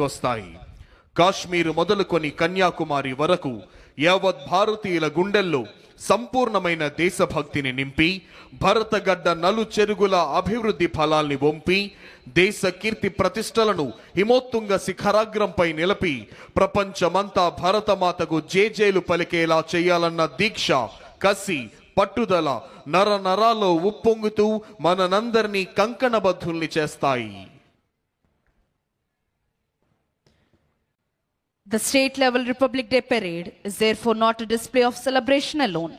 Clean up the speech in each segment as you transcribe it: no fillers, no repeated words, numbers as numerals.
వస్తాయి. కాశ్మీర్ మొదలుకొని కన్యాకుమారి వరకు యావత్ భారతీయుల గుండెల్లో సంపూర్ణమైన దేశభక్తిని నింపి భరతగడ్డ నలు చెరుగుల అభివృద్ధి ఫలాల్ని వంపి దేశ కీర్తి ప్రతిష్టలను హిమోత్తుంగ శిఖరాగ్రంపై నిలిపి ప్రపంచమంతా భరతమాతకు జేజేలు పలికేలా చేయాలన్న దీక్ష, కసి, పట్టుదల నర నరాల్లో ఉప్పొంగుతూ మనందరినీ కంకణబద్ధుల్ని చేస్తాయి. The state-level Republic Day parade is therefore not a display of celebration alone.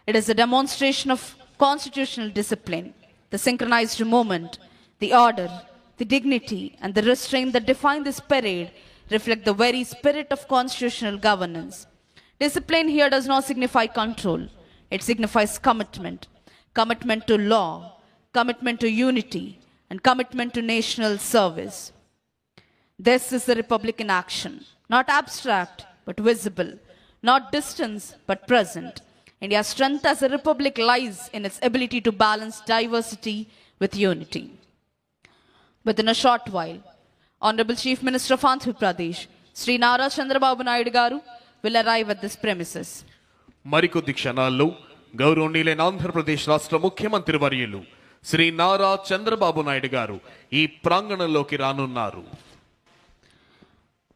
It is a demonstration of constitutional discipline. The synchronized movement, the order, the dignity, and the restraint that define this parade reflect the very spirit of constitutional governance. Discipline here does not signify control. It signifies commitment. Commitment to law, commitment to unity, and commitment to national service. This is the Republic in action. Not abstract, but visible. Not distant, but present. India's strength as a republic lies in its ability to balance diversity with unity. Within a short while, Honorable Chief Minister of Andhra Pradesh, Sri Nara Chandrababu Naidu Garu, will arrive at this premises. మరికొద్ది క్షణాల్లో గౌరవనీయులైన ఆంధ్రప్రదేశ్ రాష్ట్ర ముఖ్యమంత్రి వర్యులు శ్రీ నారా చంద్రబాబు నాయుడు గారు ఈ ప్రాంగణంలోకి రానున్నారు.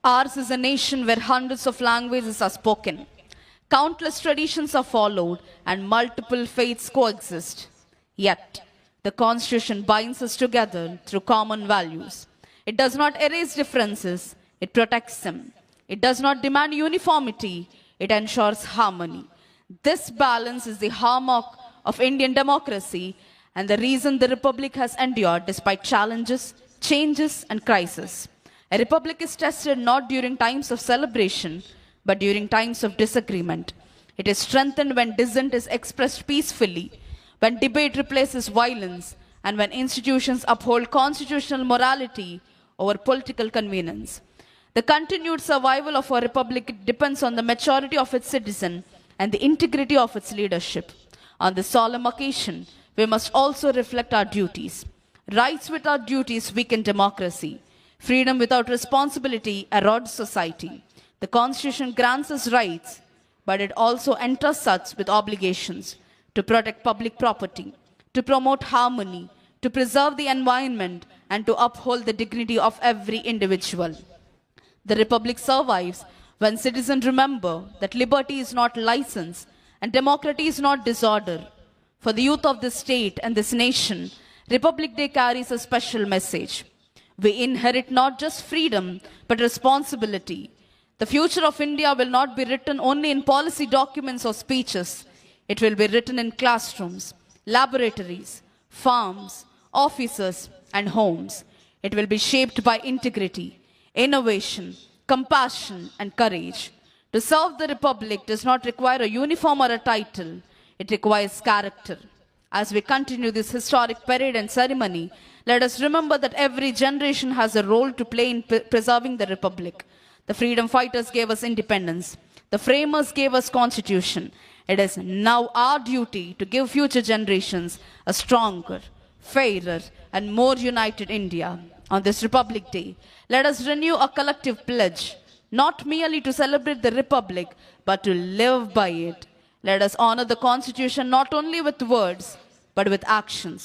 Ours is a nation where hundreds of languages are spoken, countless traditions are followed, and multiple faiths coexist. Yet, the Constitution binds us together through common values. It does not erase differences, it protects them. It does not demand uniformity, it ensures harmony. This balance is the hallmark of Indian democracy and the reason the Republic has endured despite challenges, changes, and crises. A republic is tested not during times of celebration, but during times of disagreement. It is strengthened when dissent is expressed peacefully, when debate replaces violence, and when institutions uphold constitutional morality over political convenience. The continued survival of our republic depends on the maturity of its citizens and the integrity of its leadership. On this solemn occasion, we must also reflect our duties. Rights without duties weaken democracy. Freedom without responsibility erodes society. The Constitution grants us rights, but it also entrusts us with obligations to protect public property, to promote harmony, to preserve the environment, and to uphold the dignity of every individual. The Republic survives when citizens remember that liberty is not license and democracy is not disorder. For the youth of this state and this nation, Republic Day carries a special message. We inherit not just freedom, but responsibility. The future of India will not be written only in policy documents or speeches. It will be written in classrooms, laboratories, farms, offices, and homes. It will be shaped by integrity, innovation, compassion, and courage. To serve the Republic does not require a uniform or a title. It requires character. As we continue this historic parade and ceremony, let us remember that every generation has a role to play in preserving the Republic. The freedom fighters gave us independence. The framers gave us Constitution. It is now our duty to give future generations a stronger, fairer, and more united India. On this Republic Day, let us renew a collective pledge, not merely to celebrate the Republic, but to live by it. Let us honor the Constitution not only with words, but with actions.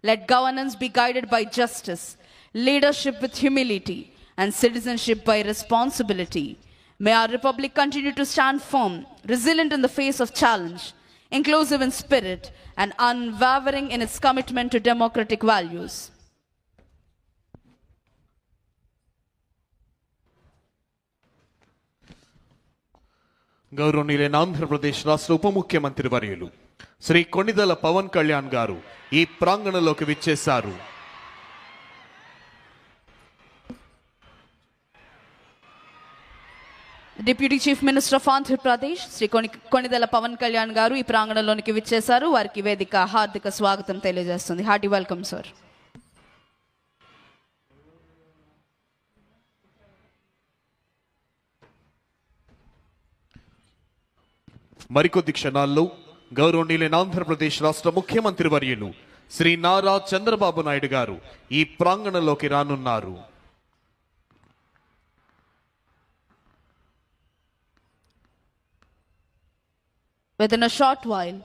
Let governance be guided by justice, leadership with humility, and citizenship by responsibility. May our Republic continue to stand firm, resilient in the face of challenge, inclusive in spirit, and unwavering in its commitment to democratic values. గౌరవనీయులైన ఆంధ్రప్రదేశ్ రాష్ట్ర ఉప ముఖ్యమంత్రి వర్యులు శ్రీ కొణిదెల పవన్ కళ్యాణ్ గారు ఈ ప్రాంగణంలోకి విచ్చేశారు. Deputy chief minister of Andhra Pradesh Shri Konidela Pawan Kalyan గారు ఈ ప్రాంగణంలోనికి విచ్చేశారు. వారికి వేదిక హార్దిక స్వాగతం తెలియజేస్తుంది. Hearty welcome sir. మరికొద్ది క్షణాల్లో గౌరవనీయులైన ఆంధ్రప్రదేశ్ రాష్ట్ర ముఖ్యమంత్రి వర్యులు శ్రీ నారా చంద్రబాబు నాయుడు గారు ఈ ప్రాంగణంలోకి రానున్నారు. Within a short while,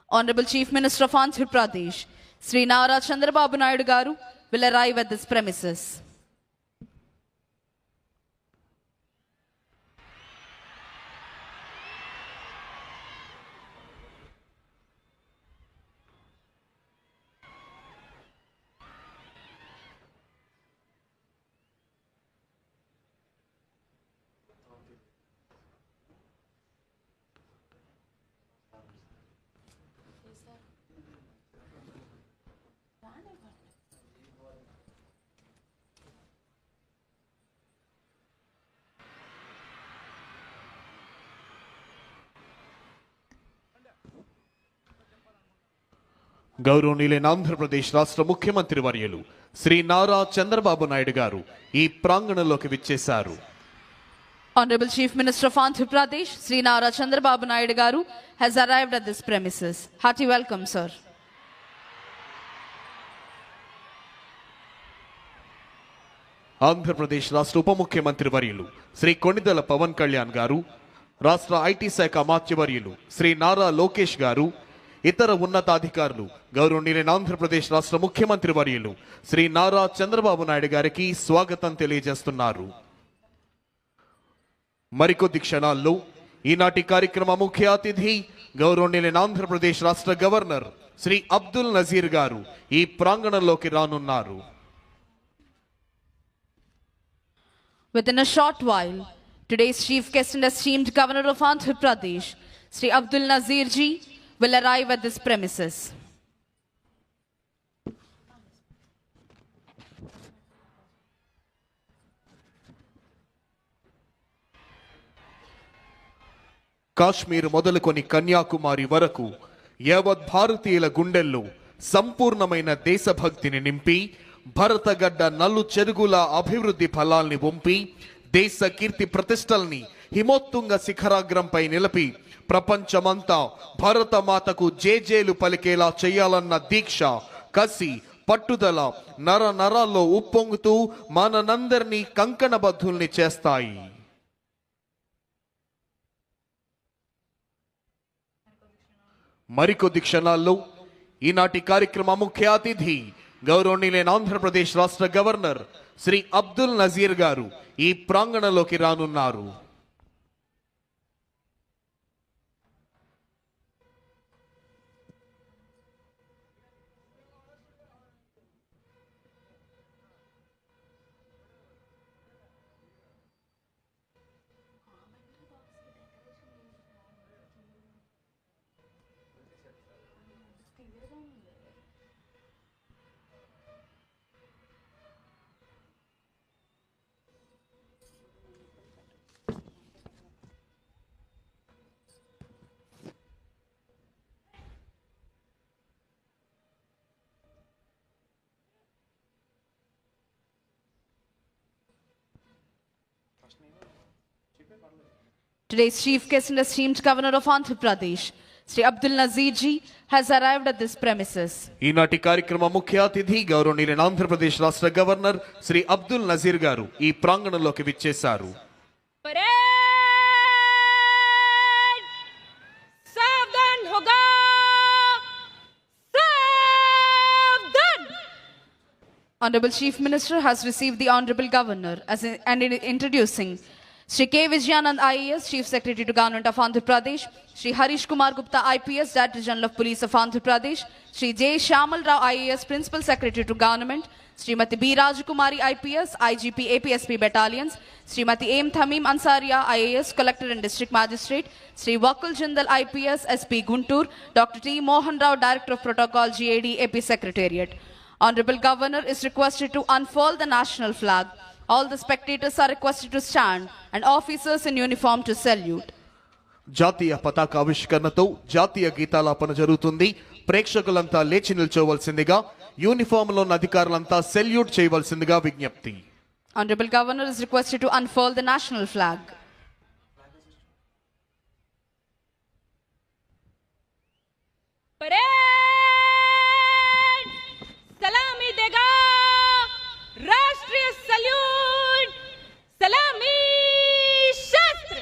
Honorable Chief Minister of Andhra Pradesh, Sri Nara Chandrababu Naidu Garu, will arrive at this premises. గౌరవనీయులైన ఆంధ్రప్రదేశ్ రాష్ట్ర ముఖ్యమంత్రి వర్యులు శ్రీ నారా చంద్రబాబు నాయుడు గారు ఈ ప్రాంగణంలోకి విచ్చేశారు. Honorable Chief Minister of Andhra Pradesh, Sri Nara Chandrababu Naidu Garu, has arrived at this premises. Hearty welcome, sir. Andhra Pradesh రాష్ట్ర ఉప ముఖ్యమంత్రి వర్యులు శ్రీ కొణిదెల పవన్ కళ్యాణ్ గారు, రాష్ట్ర ఐటీ శాఖ అమాత్యవర్యులు శ్రీ నారా లోకేష్ గారు, ఇతర ఉన్నతాధికారులు గౌరవనీయులైన ఆంధ్రప్రదేశ్ రాష్ట్ర ముఖ్యమంత్రి వర్యులు శ్రీ నారా చంద్రబాబు నాయుడు గారికి స్వాగతం తెలియజేస్తున్నారు. మరికొద్ది క్షణాల్లో ఈనాటి కార్యక్రమ ముఖ్య అతిథి గౌరవనీయులైన ఆంధ్రప్రదేశ్ రాష్ట్ర గవర్నర్ శ్రీ అబ్దుల్ నజీర్ గారు ఈ ప్రాంగణంలోకి రానున్నారు. Within a short while, today's chief guest and esteemed governor of Andhra Pradesh, Sri Abdul Nazir ji, will arrive at this premises. Kashmir మొదలుకొని కన్యాకుమారి వరకు యావత్ భారతీయుల గుండెల్లో సంపూర్ణమైన దేశభక్తిని నింపి భరతగడ్డ నల్లు చెరుగుల అభివృద్ధి ఫలాల్ని వంపి దేశ కీర్తి ప్రతిష్టల్ని హిమోత్తుంగ శిఖరాగ్రంపై నిలిపి ప్రపంచమంతా భారతమాతకు జేజేలు పలికేలా చేయాలన్న దీక్ష, కసి, పట్టుదల నర నరాల్లో ఉప్పొంగుతూ మనందరినీ కంకణబద్ధుల్ని చేస్తాయి. మరికొద్ది క్షణాల్లో ఈనాటి కార్యక్రమ ముఖ్య అతిథి గౌరవనీయులైన ఆంధ్రప్రదేశ్ రాష్ట్ర గవర్నర్ శ్రీ అబ్దుల్ నజీర్ గారు ఈ ప్రాంగణంలోకి రానున్నారు. Today's chief guest and esteemed governor of Andhra Pradesh, Sri Abdul Nazir ji, has arrived at this premises. ఈనాటి కార్యక్రమ ముఖ్య అతిథి గౌరవనీయులైన ఆంధ్రప్రదేశ్ రాష్ట్ర గవర్నర్ శ్రీ అబ్దుల్ నజీర్ గారు ఈ ప్రాంగణంలోకి విచ్చేశారు. Honorable Chief Minister has received the Honorable Governor and introducing Shri K. Vijayanand IAS, Chief Secretary to Government of Andhra Pradesh, Shri Harish Kumar Gupta IPS, Director General of Police of Andhra Pradesh, Shri J. Shamal Rao IAS, Principal Secretary to Government, Srimati B. Rajakumari IPS, IGP APSP Battalions, Srimati M. Thamim Ansaria IAS, Collector and District Magistrate, Sri Wakul Jindal IPS, SP Guntur, Dr. T. Mohan Rao, Director of Protocol, GAD, AP Secretariat. Honorable Governor is requested to unfurl the national flag. All the spectators are requested to stand and officers in uniform to salute. జాతీయ పతాకావిష్కరణతో జాతీయ గీతాలాపన జరుగుతుంది. ప్రేక్షకులంతా లేచి నిల్చోవలసిందిగా, uniform లో ఉన్న అధికారులంతా salute చేయవలసిందిగా విజ్ఞప్తి. Honorable Governor is requested to unfurl the national flag. सलामी देगा राष्ट्रीय सल्यूट सलामी शस्त्र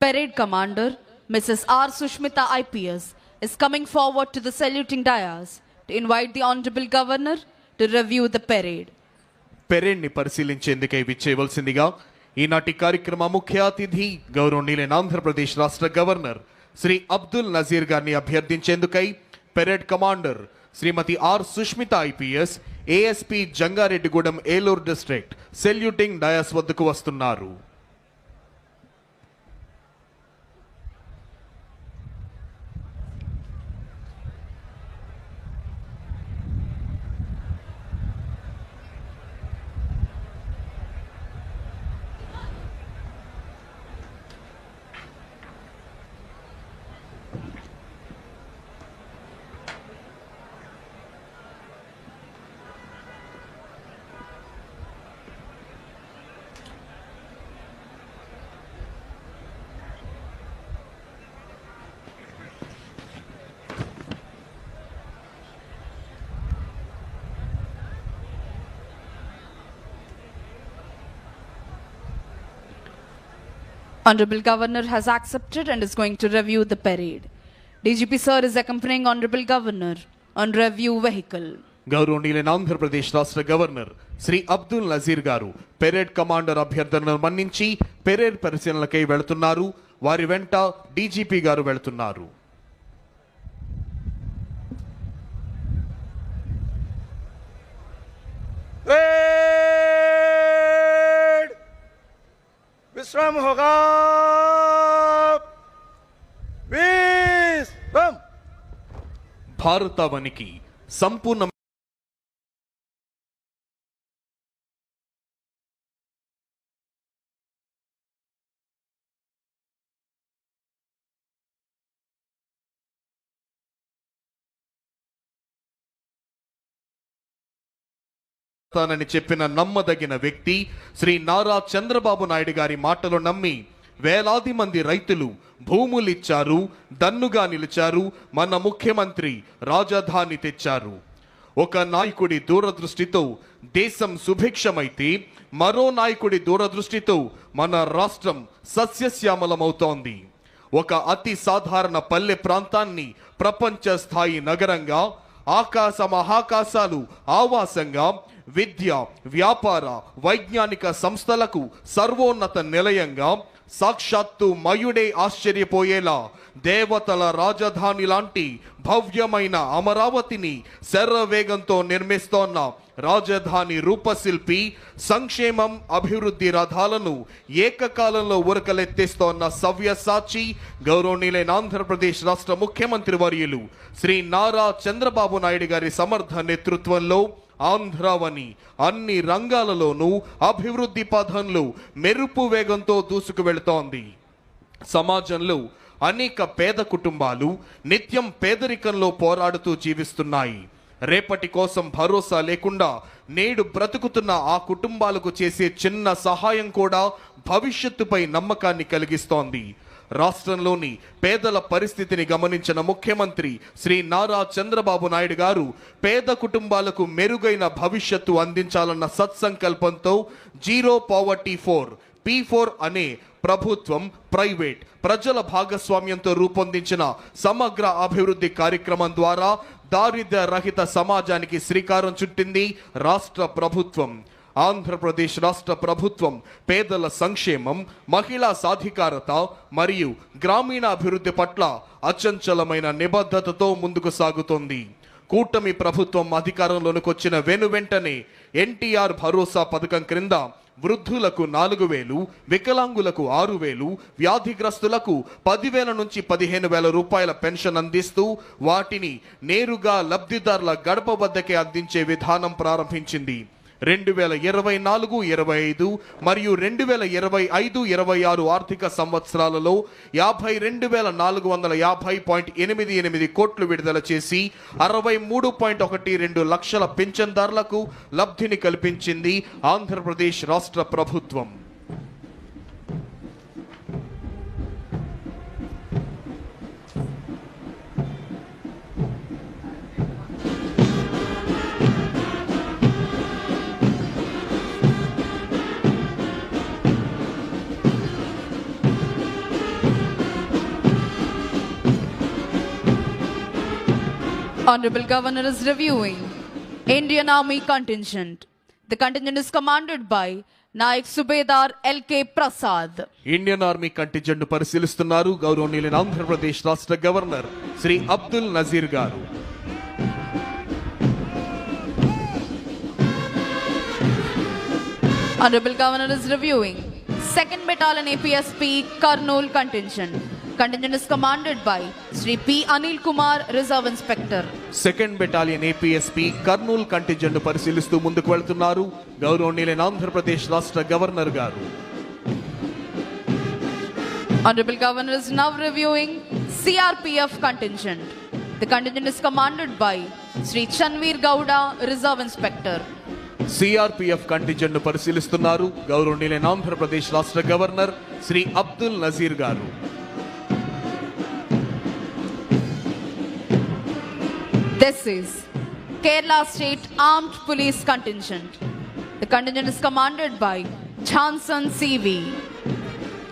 Parade Commander Mrs. R. Sushmita IPS is coming forward to the saluting dais to invite the Honorable Governor to review the parade. Parade ని పరిశీలించేందుకై విచ్చేయవలసిందిగా ఈనాటి కార్యక్రమ ముఖ్య అతిథి గౌరవనీయులైన ఆంధ్రప్రదేశ్ రాష్ట్ర గవర్నర్ శ్రీ అబ్దుల్ నజీర్ గారిని అభ్యర్థించేందుకై parade commander Shrimati R Sushmita IPS ASP Jangareddygudem Eluru district saluting dais వద్దకు వస్తున్నారు. Honorable Governor has accepted and is going to review the parade. DGP sir is accompanying Honorable Governor on review vehicle. గౌరవనీయులైన ఆంధ్రప్రదేశ్ రాష్ట్ర గవర్నర్ శ్రీ అబ్దుల్ నజీర్ గారు పెరేడ్ కమాండర్ అభ్యర్థనను మన్నించి parade పరిశీలనకై వెళుతున్నారు. వారి వెంట డీజీపీ గారు వెళుతున్నారు. विश्राम होगा. विश्राम. భారతావనికి సంపూర్ణ తానని చెప్పిన నమ్మదగిన వ్యక్తి శ్రీ నారా చంద్రబాబు నాయుడు గారి మాటలు నమ్మి వేలాది మంది రైతులు భూములిచ్చారు, దన్నుగా నిలిచారు. మన ముఖ్యమంత్రి రాజధాని తెచ్చారు. ఒక నాయకుడి దూరదృష్టితో దేశం సుభిక్షమైతే మరో నాయకుడి దూరదృష్టితో మన రాష్ట్రం సస్యశ్యామలమవుతోంది. ఒక అతి సాధారణ పల్లె ప్రాంతాన్ని ప్రపంచ స్థాయి నగరంగా, ఆకాశ మహాకాశాలు ఆవాసంగా, విద్య, వ్యాపార, వైజ్ఞానిక సంస్థలకు సర్వోన్నత నిలయంగా, సాక్షాత్తు మయుడే ఆశ్చర్యపోయేలా దేవతల రాజధాని లాంటి భవ్యమైన అమరావతిని శరవేగంతో నిర్మిస్తోన్న రాజధాని రూపశిల్పి, సంక్షేమం అభివృద్ధి రథాలను ఏకకాలంలో ఉరకలెత్తిస్తోన్న సవ్యసాచి గౌరవనీయులైన ఆంధ్రప్రదేశ్ రాష్ట్ర ముఖ్యమంత్రి వర్యులు శ్రీ నారా చంద్రబాబు నాయుడు గారి సమర్థ నేతృత్వంలో ఆంధ్రావని అన్ని రంగాలలోనూ అభివృద్ధి పథంలో మెరుపు వేగంతో దూసుకు వెళుతోంది. సమాజంలో అనేక పేద కుటుంబాలు నిత్యం పేదరికంలో పోరాడుతూ జీవిస్తున్నాయి. రేపటి కోసం భరోసా లేకుండా నేడు బ్రతుకుతున్న ఆ కుటుంబాలకు చేసే చిన్న సహాయం కూడా భవిష్యత్తుపై నమ్మకాన్ని కలిగిస్తోంది. రాష్ట్రంలోని పేదల పరిస్థితిని గమనించిన ముఖ్యమంత్రి శ్రీ నారా చంద్రబాబు నాయుడు గారు పేద కుటుంబాలకు మెరుగైన భవిష్యత్తు అందించాలన్న సత్సంకల్పంతో జీరో పావర్టీ 4 P4 అనే ప్రభుత్వం, ప్రైవేట్, ప్రజల భాగస్వామ్యంతో రూపొందించిన సమగ్ర అభివృద్ధి కార్యక్రమం ద్వారా దారిద్ర్య రహిత సమాజానికి శ్రీకారం చుట్టింది రాష్ట్ర ప్రభుత్వం. ఆంధ్రప్రదేశ్ రాష్ట్ర ప్రభుత్వం పేదల సంక్షేమం, మహిళా సాధికారత మరియు గ్రామీణ అభివృద్ధి పట్ల అచంచలమైన నిబద్ధతతో ముందుకు సాగుతోంది. కూటమి ప్రభుత్వం అధికారంలోకి వచ్చిన వెంటనే ఎన్టీఆర్ భరోసా పథకం క్రింద వృద్ధులకు 4,000, వికలాంగులకు 6,000, వ్యాధిగ్రస్తులకు 10,000 నుంచి 15,000 రూపాయల పెన్షన్ అందిస్తూ వాటిని నేరుగా లబ్ధిదారుల గడప వద్దకే అందించే విధానం ప్రారంభించింది. 2024-25 మరియు 2025-26 ఆర్థిక సంవత్సరాలలో 52,450.88 కోట్లు విడుదల చేసి 63.12 లక్షల పింఛన్దారులకు లబ్ధిని కల్పించింది ఆంధ్రప్రదేశ్ రాష్ట్ర ప్రభుత్వం. Honorable Governor is reviewing Indian Army contingent. The contingent is commanded by Naik Subedar L.K. Prasad. Indian army contingent పరిశీలిస్తున్నారు గౌరవనీయులైన ఆంధ్రప్రదేశ్ రాష్ట్ర గవర్నర్ శ్రీ అబ్దుల్ నజీర్ గారు. Honorable Governor is reviewing 2nd Battalion APSP Kurnool contingent. Contingent is commanded by Sri P. Anil Kumar, Reserve Inspector. Second battalion APSP Kurnool contingent పరిశీలిస్తూ ముందుకు వెళ్తున్నారు గౌరవనీయులైన ఆంధ్రప్రదేశ్ రాష్ట్ర governor గారు. Honorable Governor is now reviewing CRPF contingent. The contingent is commanded by Sri Chanveer Gowda, Reserve Inspector. CRPF contingent పరిశీలిస్తున్నారు గౌరవనీయులైన ఆంధ్రప్రదేశ్ రాష్ట్ర governor Shri Abdul Nazir గారు. This is Kerala State Armed Police Contingent. The contingent is commanded by Johnson CV.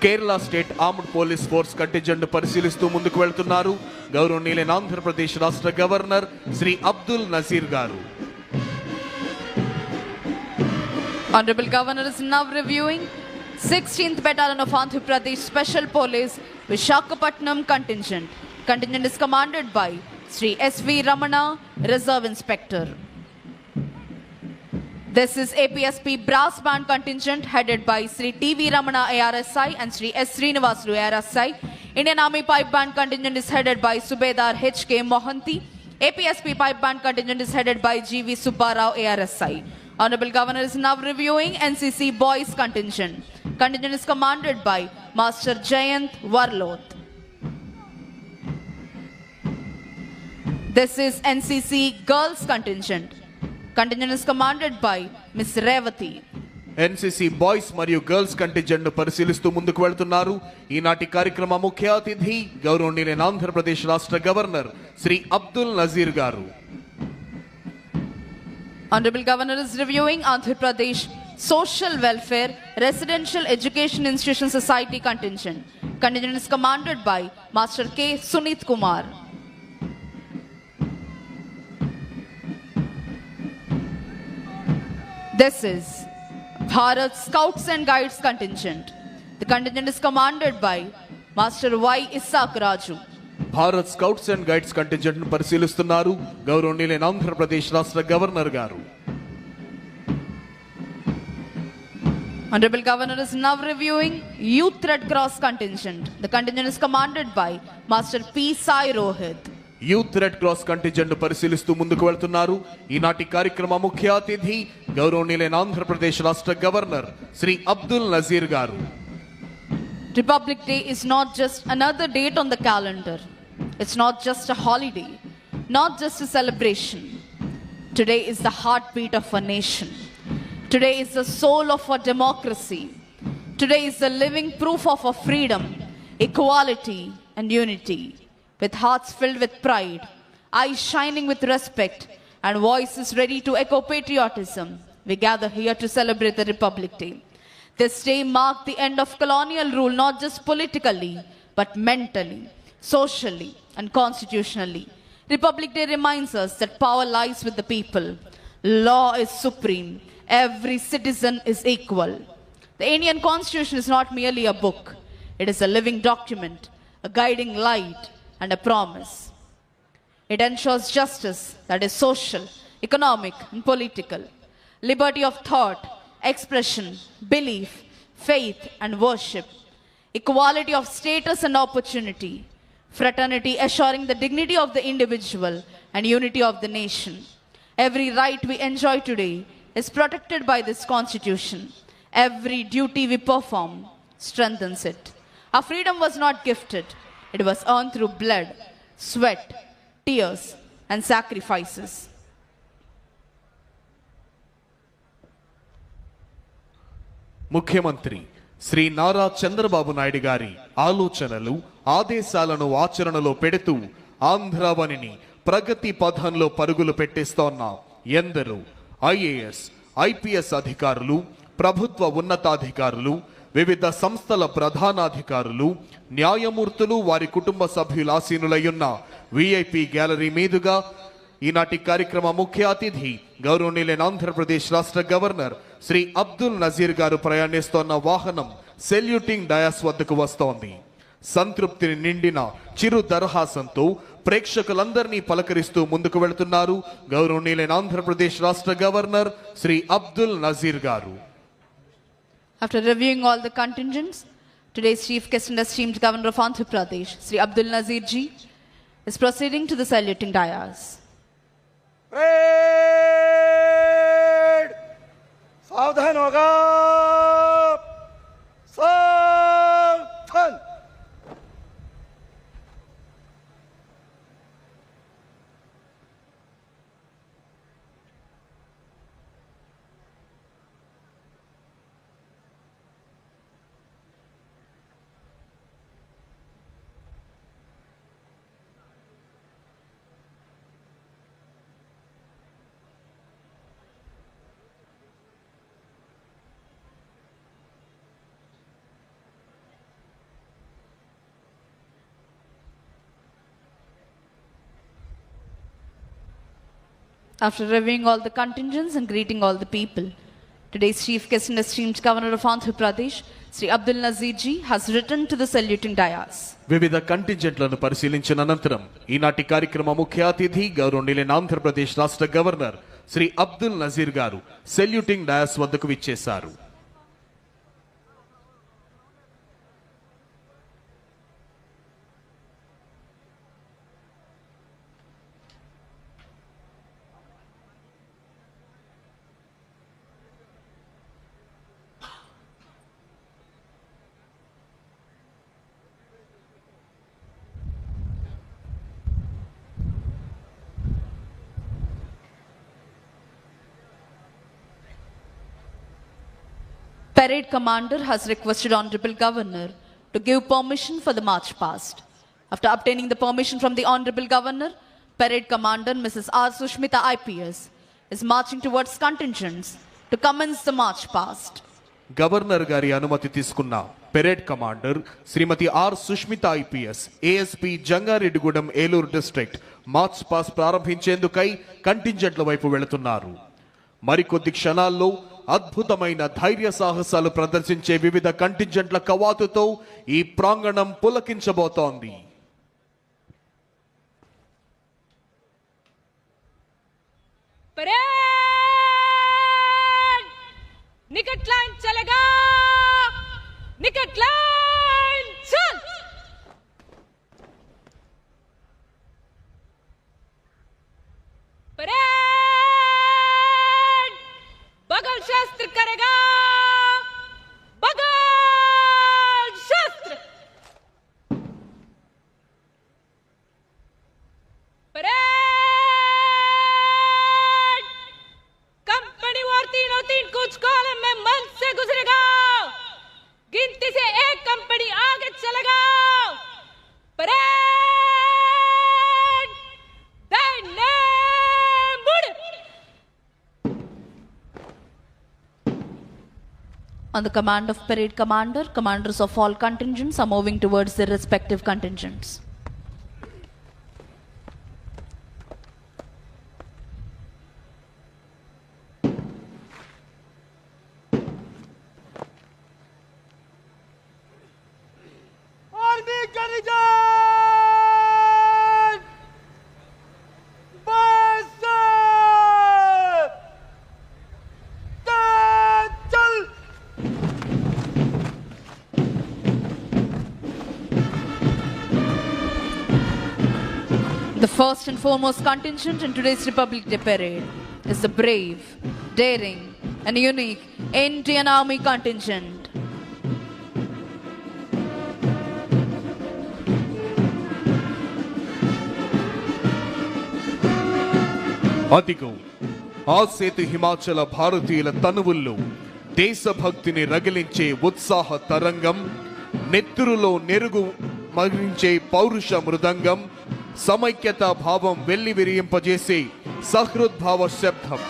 Kerala state armed police force contingent పరిశీలిస్తూ ముందుకు వెళ్తున్నారు గౌరవనీయులైన ఆంధ్రప్రదేశ్ రాష్ట్ర governor Shri Abdul Nazir గారు. Honorable Governor is now reviewing 16th Battalion of Andhra Pradesh Special Police Vishakhapatnam contingent. Contingent is commanded by Sri S.V. Ramana, Reserve Inspector. This is APSP Brass Band contingent headed by Sri T.V. Ramana ARSI and Sri S. Srinivasulu ARSI. Indian Army Pipe Band contingent is headed by Subedar H.K. Mohanty. APSP Pipe Band contingent is headed by G.V. Subbarao ARSI. Honorable Governor is now reviewing NCC Boys contingent. Contingent is commanded by Master Jayant Warloth. This is NCC Girls contingent. Contingent is commanded by Ms. Revati. NCC boys మరియు girls contingent పరిశీలిస్తూ ముందుకు వెళ్తున్నారు ఈనాటి కార్యక్రమ ముఖ్య అతిథి గౌరవనీయులైన ఆంధ్రప్రదేశ్ రాష్ట్ర గవర్నర్ శ్రీ అబ్దుల్ నజీర్ గారు. Honorable Governor is reviewing Andhra Pradesh Social Welfare Residential Education Institution Society contingent. Contingent is commanded by Master K. Sunit Kumar. This is Bharat Scouts and Guides contingent. The contingent is commanded by Master Y. Isaac Raju. Bharat scouts and guides contingent పరిశీలిస్తున్నారు గౌరవనీయులైన ఆంధ్రప్రదేశ్ రాష్ట్ర governor గారు. Honorable Governor is now reviewing Youth Red Cross contingent. The contingent is commanded by Master P. Sai Rohit. Youth red cross contingent పరిశీలిస్తూ ముందుకు వెళ్తున్నారు ఈనాటి కార్యక్రమ ముఖ్య అతిథి గౌరవనీయులైన ఆంధ్రప్రదేశ్ రాష్ట్ర గవర్నర్ శ్రీ అబ్దుల్ నజీర్ గారు. Republic Day is not just another date on the calendar. It's not just a holiday, not just a celebration. Today is the heartbeat of a nation. Today is the soul of our democracy. Today is the living proof of our freedom, equality, and unity. With hearts filled with pride, eyes shining with respect, and voices ready to echo patriotism, we gather here to celebrate the Republic Day. This day marked the end of colonial rule not just politically, but mentally, socially, and constitutionally. Republic Day reminds us that power lies with the people. Law is supreme. Every citizen is equal. The Indian Constitution is not merely a book. It is a living document, a guiding light, and a promise. It ensures justice that is social, economic, and political. Liberty of thought, expression, belief, faith, and worship. Equality of status and opportunity. Fraternity assuring the dignity of the individual and unity of the nation. Every right we enjoy today is protected by this Constitution. Every duty we perform strengthens it. Our freedom was not gifted. It was earned through blood, sweat, tears, and sacrifices. ముఖ్యమంత్రి శ్రీ నారా చంద్రబాబు నాయుడు గారి ఆలోచనలు ఆదేశాలను ఆచరణలో పెడుతూ ఆంధ్రావనిని ప్రగతి పథంలో పరుగులు పెట్టిస్తోన్న ఎందరో IAS IPS అధికారులు ప్రభుత్వ ఉన్నతాధికారులు వివిధ సంస్థల ప్రధానాధికారులు న్యాయమూర్తులు వారి కుటుంబ సభ్యులు ఆసీనులయ్యున్న విఐపి గ్యాలరీ మీదుగా ఈనాటి కార్యక్రమ ముఖ్య అతిథి గౌరవనీయులైన ఆంధ్రప్రదేశ్ రాష్ట్ర గవర్నర్ శ్రీ అబ్దుల్ నజీర్ గారు ప్రయాణిస్తోన్న వాహనం సెల్యూటింగ్ డయాస్ వద్దకు వస్తోంది. సంతృప్తిని నిండిన చిరు దరహాసంతో ప్రేక్షకులందరినీ పలకరిస్తూ ముందుకు వెళుతున్నారు గౌరవనీయులైన ఆంధ్రప్రదేశ్ రాష్ట్ర గవర్నర్ శ్రీ అబ్దుల్ నజీర్ గారు. After reviewing all the contingents, today's chief guest and esteemed governor of Andhra Pradesh, Sri Abdul Nazir ji, is proceeding to the saluting dais. Parade सावधान होगा सावधान After reviewing all the contingents and greeting all the people, today's chief guest and esteemed governor of Andhra Pradesh, Sri Abdul Nazir ji, has returned to the saluting dais. వివిధ కంటింజెంట్లను పరిశీలించిన అనంతరం ఈనాటి కార్యక్రమ ముఖ్య అతిథి గౌరవనీయులైన ఆంధ్రప్రదేశ్ రాష్ట్ర గవర్నర్ శ్రీ అబ్దుల్ నజీర్ గారు సెల్యూటింగ్ డయాస్ వద్దకు విచ్చేశారు. Parade commander has requested Honorable Governor to give permission for the march past. After obtaining the permission from the Honorable Governor, Parade Commander Mrs. R. Sushmita IPS is marching towards contingents to commence the march past. Governor గారి అనుమతి తీసుకున్న parade commander Shrimati R Sushmita IPS ASP Jangareddygudem Eluru district march past ప్రారంభించేందుకై కంటింజెంట్ల వైపు వెళుతున్నారు. మరికొద్ది క్షణాల్లో అద్భుతమైన ధైర్య సాహసాలు ప్రదర్శించే వివిధ కంటింజెంట్ల కవాతుతో ఈ ప్రాంగణం పులకించబోతోంది. परेड निकट लाइन चलेगा निकट लाइन चल परेड बगल शस्त्र करेगा बगल शस्त्र परेड कंपनी वार तीनों तीन कुछ कॉलम में मंच से गुजरेगा गिनती से एक कंपनी आगे चलेगा परेड दाहिने मुड़ On the command of Parade Commander, commanders of all contingents are moving towards their respective contingents. Army contingent बस चल The first and foremost contingent in today's Republic Day Parade is the brave, daring, and unique Indian Army contingent. అదిగో ఆ సేతు హిమాచల భారతీయుల తనువుల్లో దేశభక్తిని రగిలించే ఉత్సాహ తరంగం, నెత్తురులో నెరుగు మరించే పౌరుష మృదంగం, సమైక్యతా భావం వెల్లి విరియింపజేసే సహృద్భావ శబ్దం,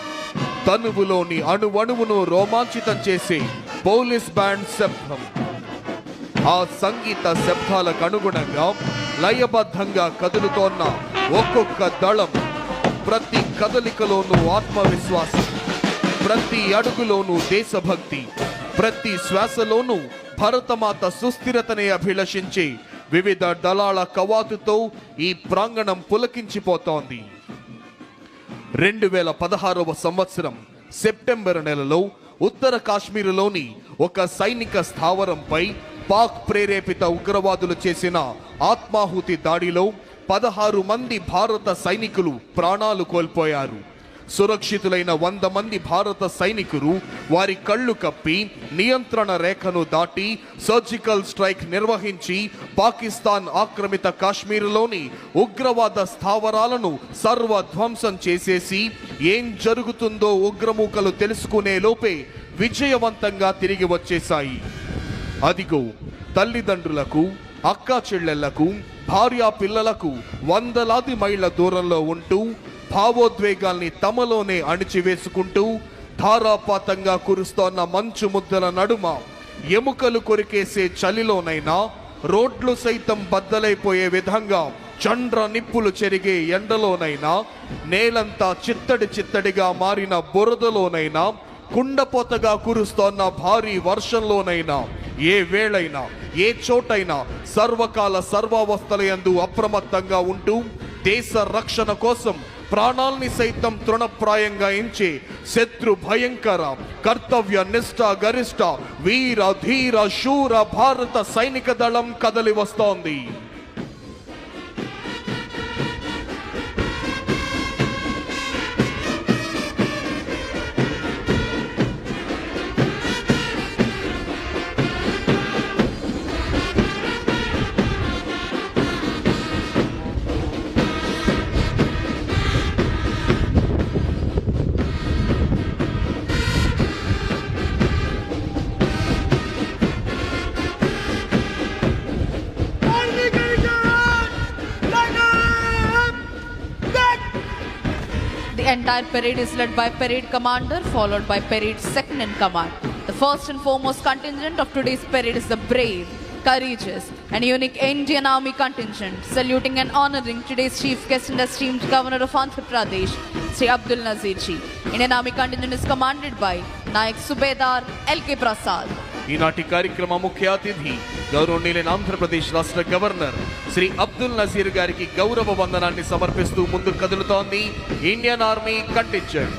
తనువులోని అణువణువును రోమాంచితం చేసే పోలీస్ బ్యాండ్ శబ్దం. ఆ సంగీత శబ్దాలకు అనుగుణంగా లయబద్ధంగా కదులుతోన్న ఒక్కొక్క దళం ప్రతి కదలికలోనూ ఆత్మవిశ్వాసం, ప్రతి అడుగులోనూ దేశభక్తి, ప్రతి శ్వాసలోనూ భరతమాత సుస్థిరతనే అభిలషించే వివిధ దళాల కవాతుతో ఈ ప్రాంగణం పులకించిపోతోంది. 2016వ సంవత్సరం సెప్టెంబర్ నెలలో ఉత్తర కాశ్మీరులోని ఒక సైనిక స్థావరంపై పాక్ ప్రేరేపిత ఉగ్రవాదులు చేసిన ఆత్మాహుతి దాడిలో 16 మంది భారత సైనికులు ప్రాణాలు కోల్పోయారు. సురక్షితులైన 100 మంది భారత సైనికులు వారి కళ్ళు కప్పి నియంత్రణ రేఖను దాటి సర్జికల్ స్ట్రైక్ నిర్వహించి పాకిస్తాన్ ఆక్రమిత కాశ్మీరులోని ఉగ్రవాద స్థావరాలను సర్వధ్వంసం చేసేసి ఏం జరుగుతుందో ఉగ్రమూకలు తెలుసుకునే లోపే విజయవంతంగా తిరిగి వచ్చేశాయి. అదిగో తల్లిదండ్రులకు, అక్కా చెల్లెళ్లకు, భార్యా పిల్లలకు వందలాది మైళ్ళ దూరంలో ఉంటూ భావోద్వేగాల్ని తమలోనే అణిచివేసుకుంటూ ధారాపాతంగా కురుస్తోన్న మంచు ముద్దల నడుమ ఎముకలు కొరికేసే చలిలోనైనా రోడ్లు సైతం బద్దలైపోయే విధంగా చండ్ర నిప్పులు చెరిగే ఎండలోనైనా నేలంతా చిత్తడి చిత్తడిగా మారిన బురదలోనైనా కుండపోతగా కురుస్తోన్న భారీ వర్షంలోనైనా ఏ వేళైనా ఏ చోటైనా సర్వకాల సర్వావస్థలయందు అప్రమత్తంగా ఉంటూ దేశ రక్షణ కోసం ప్రాణాల్ని సైతం తృణప్రాయంగా ఎంచే శత్రు భయంకర కర్తవ్య నిష్ఠ గరిష్ట వీర ధీర శూర భారత సైనిక దళం కదలి వస్తోంది. The entire parade is led by parade commander, followed by parade second in command. The first and foremost contingent of today's parade is the brave, courageous and unique Indian Army contingent, saluting and honoring today's chief guest and esteemed Governor of Andhra Pradesh, Sri Abdul Nazir Ji. Indian Army contingent is commanded by Nayak Subedar L.K. Prasad. ఈనాటి కార్యక్రమ ముఖ్య అతిథి గౌరవనీయులైన ఆంధ్రప్రదేశ్ రాష్ట్ర governor Shri Abdul Nazir గారికి గౌరవ వందనాన్ని సమర్పిస్తూ ముందుకు కదులుతోంది ఇండియన్ ఆర్మీ కంటింజెంట్.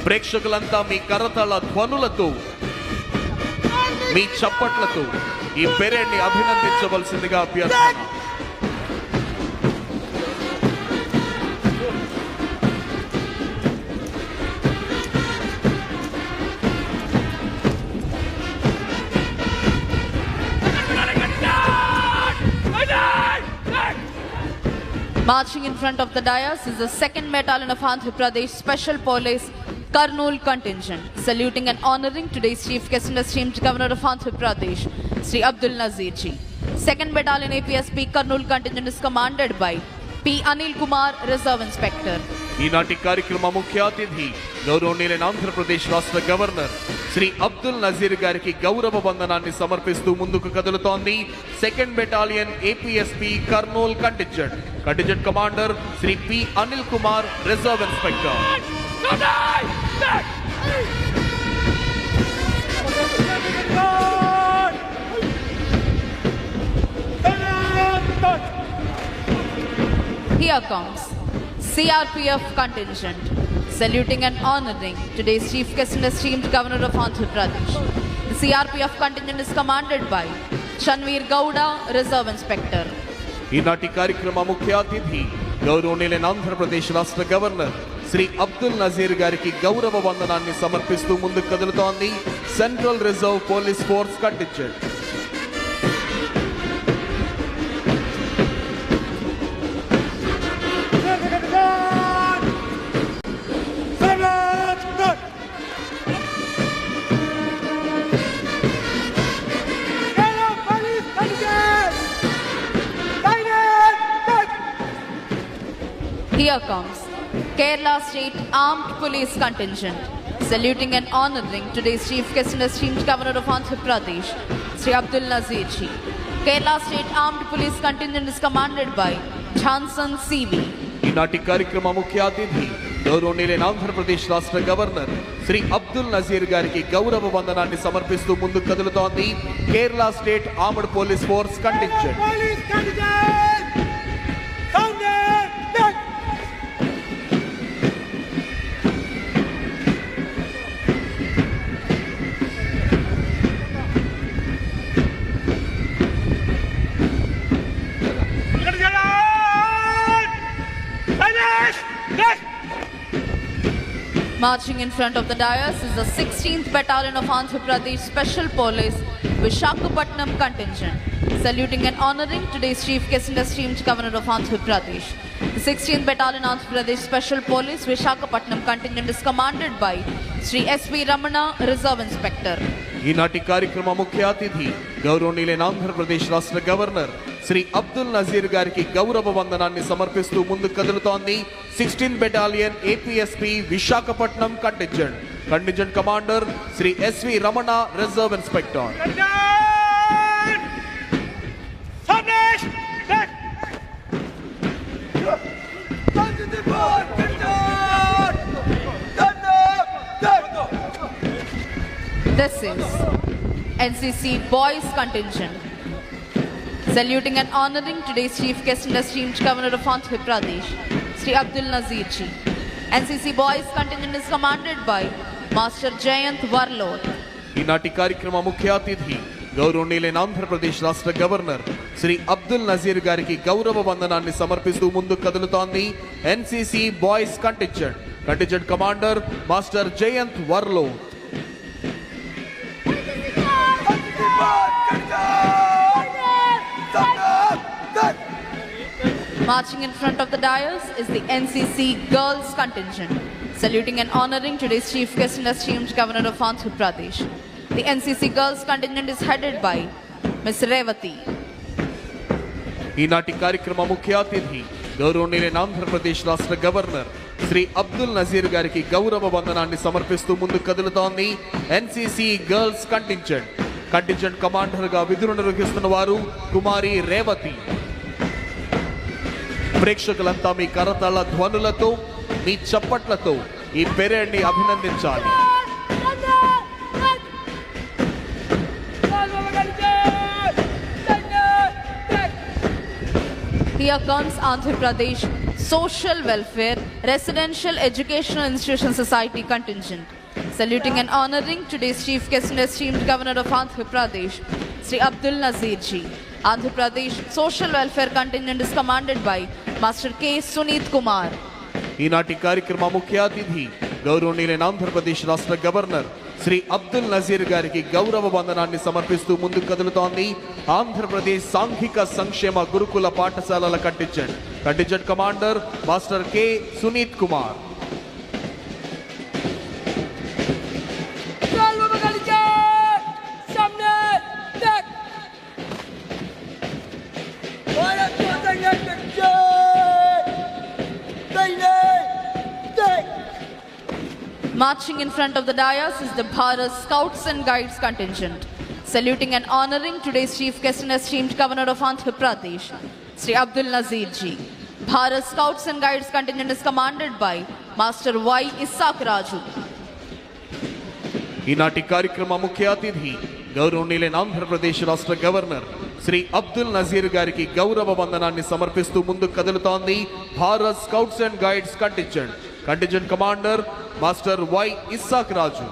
ప్రేక్షకులంతా మీ కరతాళ ధ్వనులతో, మీ చప్పట్లతో ఈ పెరేడ్ ని అభినందించవలసిందిగా అభ్యర్థన. Marching in front of the dais is the 2nd Battalion of Andhra Pradesh Special Police Kurnool contingent, saluting and honoring today's chief guest and esteemed Governor of Andhra Pradesh, Sri Abdul Nazir Ji. 2nd Battalion APSP Kurnool contingent is commanded by P. Anil Kumar, Reserve Inspector. ఈనాటి కార్యక్రమ ముఖ్య అతిథి గౌరవనీయులైన ఆంధ్రప్రదేశ్ రాష్ట్ర governor Shri Abdul Nazir గారికి గౌరవ వందనాన్ని సమర్పిస్తూ ముందుకు కదులుతోంది 2nd battalion APSP Kurnool contingent. Contingent commander Shri P Anil Kumar, reserve inspector. Here comes CRPF contingent, saluting and honoring today's chief guest and esteemed Governor of Andhra Pradesh. The CRPF contingent is commanded by Chanveer Gowda, Reserve Inspector. ఈనాటి కార్యక్రమ ముఖ్య అతిథి గౌరవనీయులైన ఆంధ్రప్రదేశ్ రాష్ట్ర governor Shri Abdul Nazir గారికి గౌరవ వందనాన్ని సమర్పిస్తూ ముందుకు కదులుతోంది central reserve police force contingent. Here comes Kerala State Armed Police Contingent, saluting and honoring today's chief guest and esteemed Governor of Andhra Pradesh, Sri Abdul Nazir Ji. Kerala State Armed Police Contingent is commanded by Jhansan CV. ఈనాటి కార్యక్రమ ముఖ్య అతిథి గౌరవనీయులైన ఆంధ్రప్రదేశ్ రాష్ట్ర governor Shri Abdul Nazir గారికి గౌరవ వందనాన్ని సమర్పిస్తూ ముందుకు కదులుతోంది Kerala state armed police force contingent. Police contingent sounder deck. Marching in front of the dais is the 16th Battalion of Andhra Pradesh Special Police Visakhapatnam contingent, saluting and honoring today's Chief Guest and esteemed Governor of Andhra Pradesh. The 16th Battalion Andhra Pradesh Special Police Visakhapatnam contingent is commanded by Sri S.V. Ramana, Reserve Inspector. ఈనాటి కార్యక్రమ ముఖ్య అతిథి గౌరవనీయులైన ఆంధ్రప్రదేశ్ రాష్ట్ర governor Shri Abdul Nazir గారికి గౌరవ వందనాన్ని సమర్పిస్తూ ముందుకు కదులుతోంది 16th battalion APSP Visakhapatnam contingent. Contingent commander Shri SV Ramana, reserve inspector. This is NCC Boys contingent, saluting and honoring today's Chief Guest and esteemed Governor of Andhra Pradesh, Sri Abdul Nazir Ji. NCC Boys contingent is commanded by Master Jayant Warlord. ఈనాటి కార్యక్రమ ముఖ్య అతిథి గౌరవనీయులైన ఆంధ్రప్రదేశ్ రాష్ట్ర governor Shri Abdul Nazir గారికి గౌరవ వందనాన్ని సమర్పిస్తూ ముందుకు కదులుతోంది NCC boys contingent. Contingent commander master Jayant Varlod. Marching in front of the dais is the NCC Girls contingent, saluting and honoring today's Chief Guest and esteemed Governor of Andhra Pradesh. The NCC Girls contingent is headed by Ms. Revati. ఈనాటి కార్యక్రమ ముఖ్య అతిథి గౌరవనీయులైన ఆంధ్రప్రదేశ్ రాష్ట్ర governor Shri Abdul Nazir గారికి గౌరవ వందనాన్ని సమర్పిస్తూ ముందుకు కదులుతోంది NCC girls contingent. Contingent commander గా విధులు నిర్వహిస్తున్న వారు కుమారి రేవతి. ప్రేక్షకులంతా మీ కరతాళ ధ్వనులతో, మీ చప్పట్లతో ఈ పెరేడ్ ని అభినందించాలి. Here comes Andhra Pradesh Social Welfare Residential Educational Institution Society contingent, saluting and honoring today's Chief Guest and esteemed Governor of Andhra Pradesh, Sri Abdul Nazir Ji. Andhra Pradesh Social Welfare contingent is commanded by Master K. Sunit Kumar. ఈనాటి కార్యక్రమ ముఖ్య అతిథి గౌరవనీయులైన ఆంధ్రప్రదేశ్ రాష్ట్ర governor Shri Abdul Nazir గారికి గౌరవ వందనాన్ని సమర్పిస్తూ ముందుకు కదులుతోంది ఆంధ్రప్రదేశ్ సాంఘిక సంక్షేమ గురుకుల పాఠశాలల contingent. Contingent commander master K Sunith Kumar. Marching in front of the dais is the Bharat Scouts and Guides contingent, saluting and honoring today's Chief Guest and esteemed Governor of Andhra Pradesh, Sri Abdul Nazir Ji. Bharat Scouts and Guides contingent is commanded by Master Y. Isaac Raju. ఈనాటి కార్యక్రమ ముఖ్య అతిథి గౌరవనీయులైన ఆంధ్రప్రదేశ్ రాష్ట్ర governor Shri Abdul Nazir గారికి గౌరవ వందనాన్ని సమర్పిస్తూ ముందుకు కదులుతోంది Bharat scouts and guides contingent. Contingent commander master Y Isaac Raju.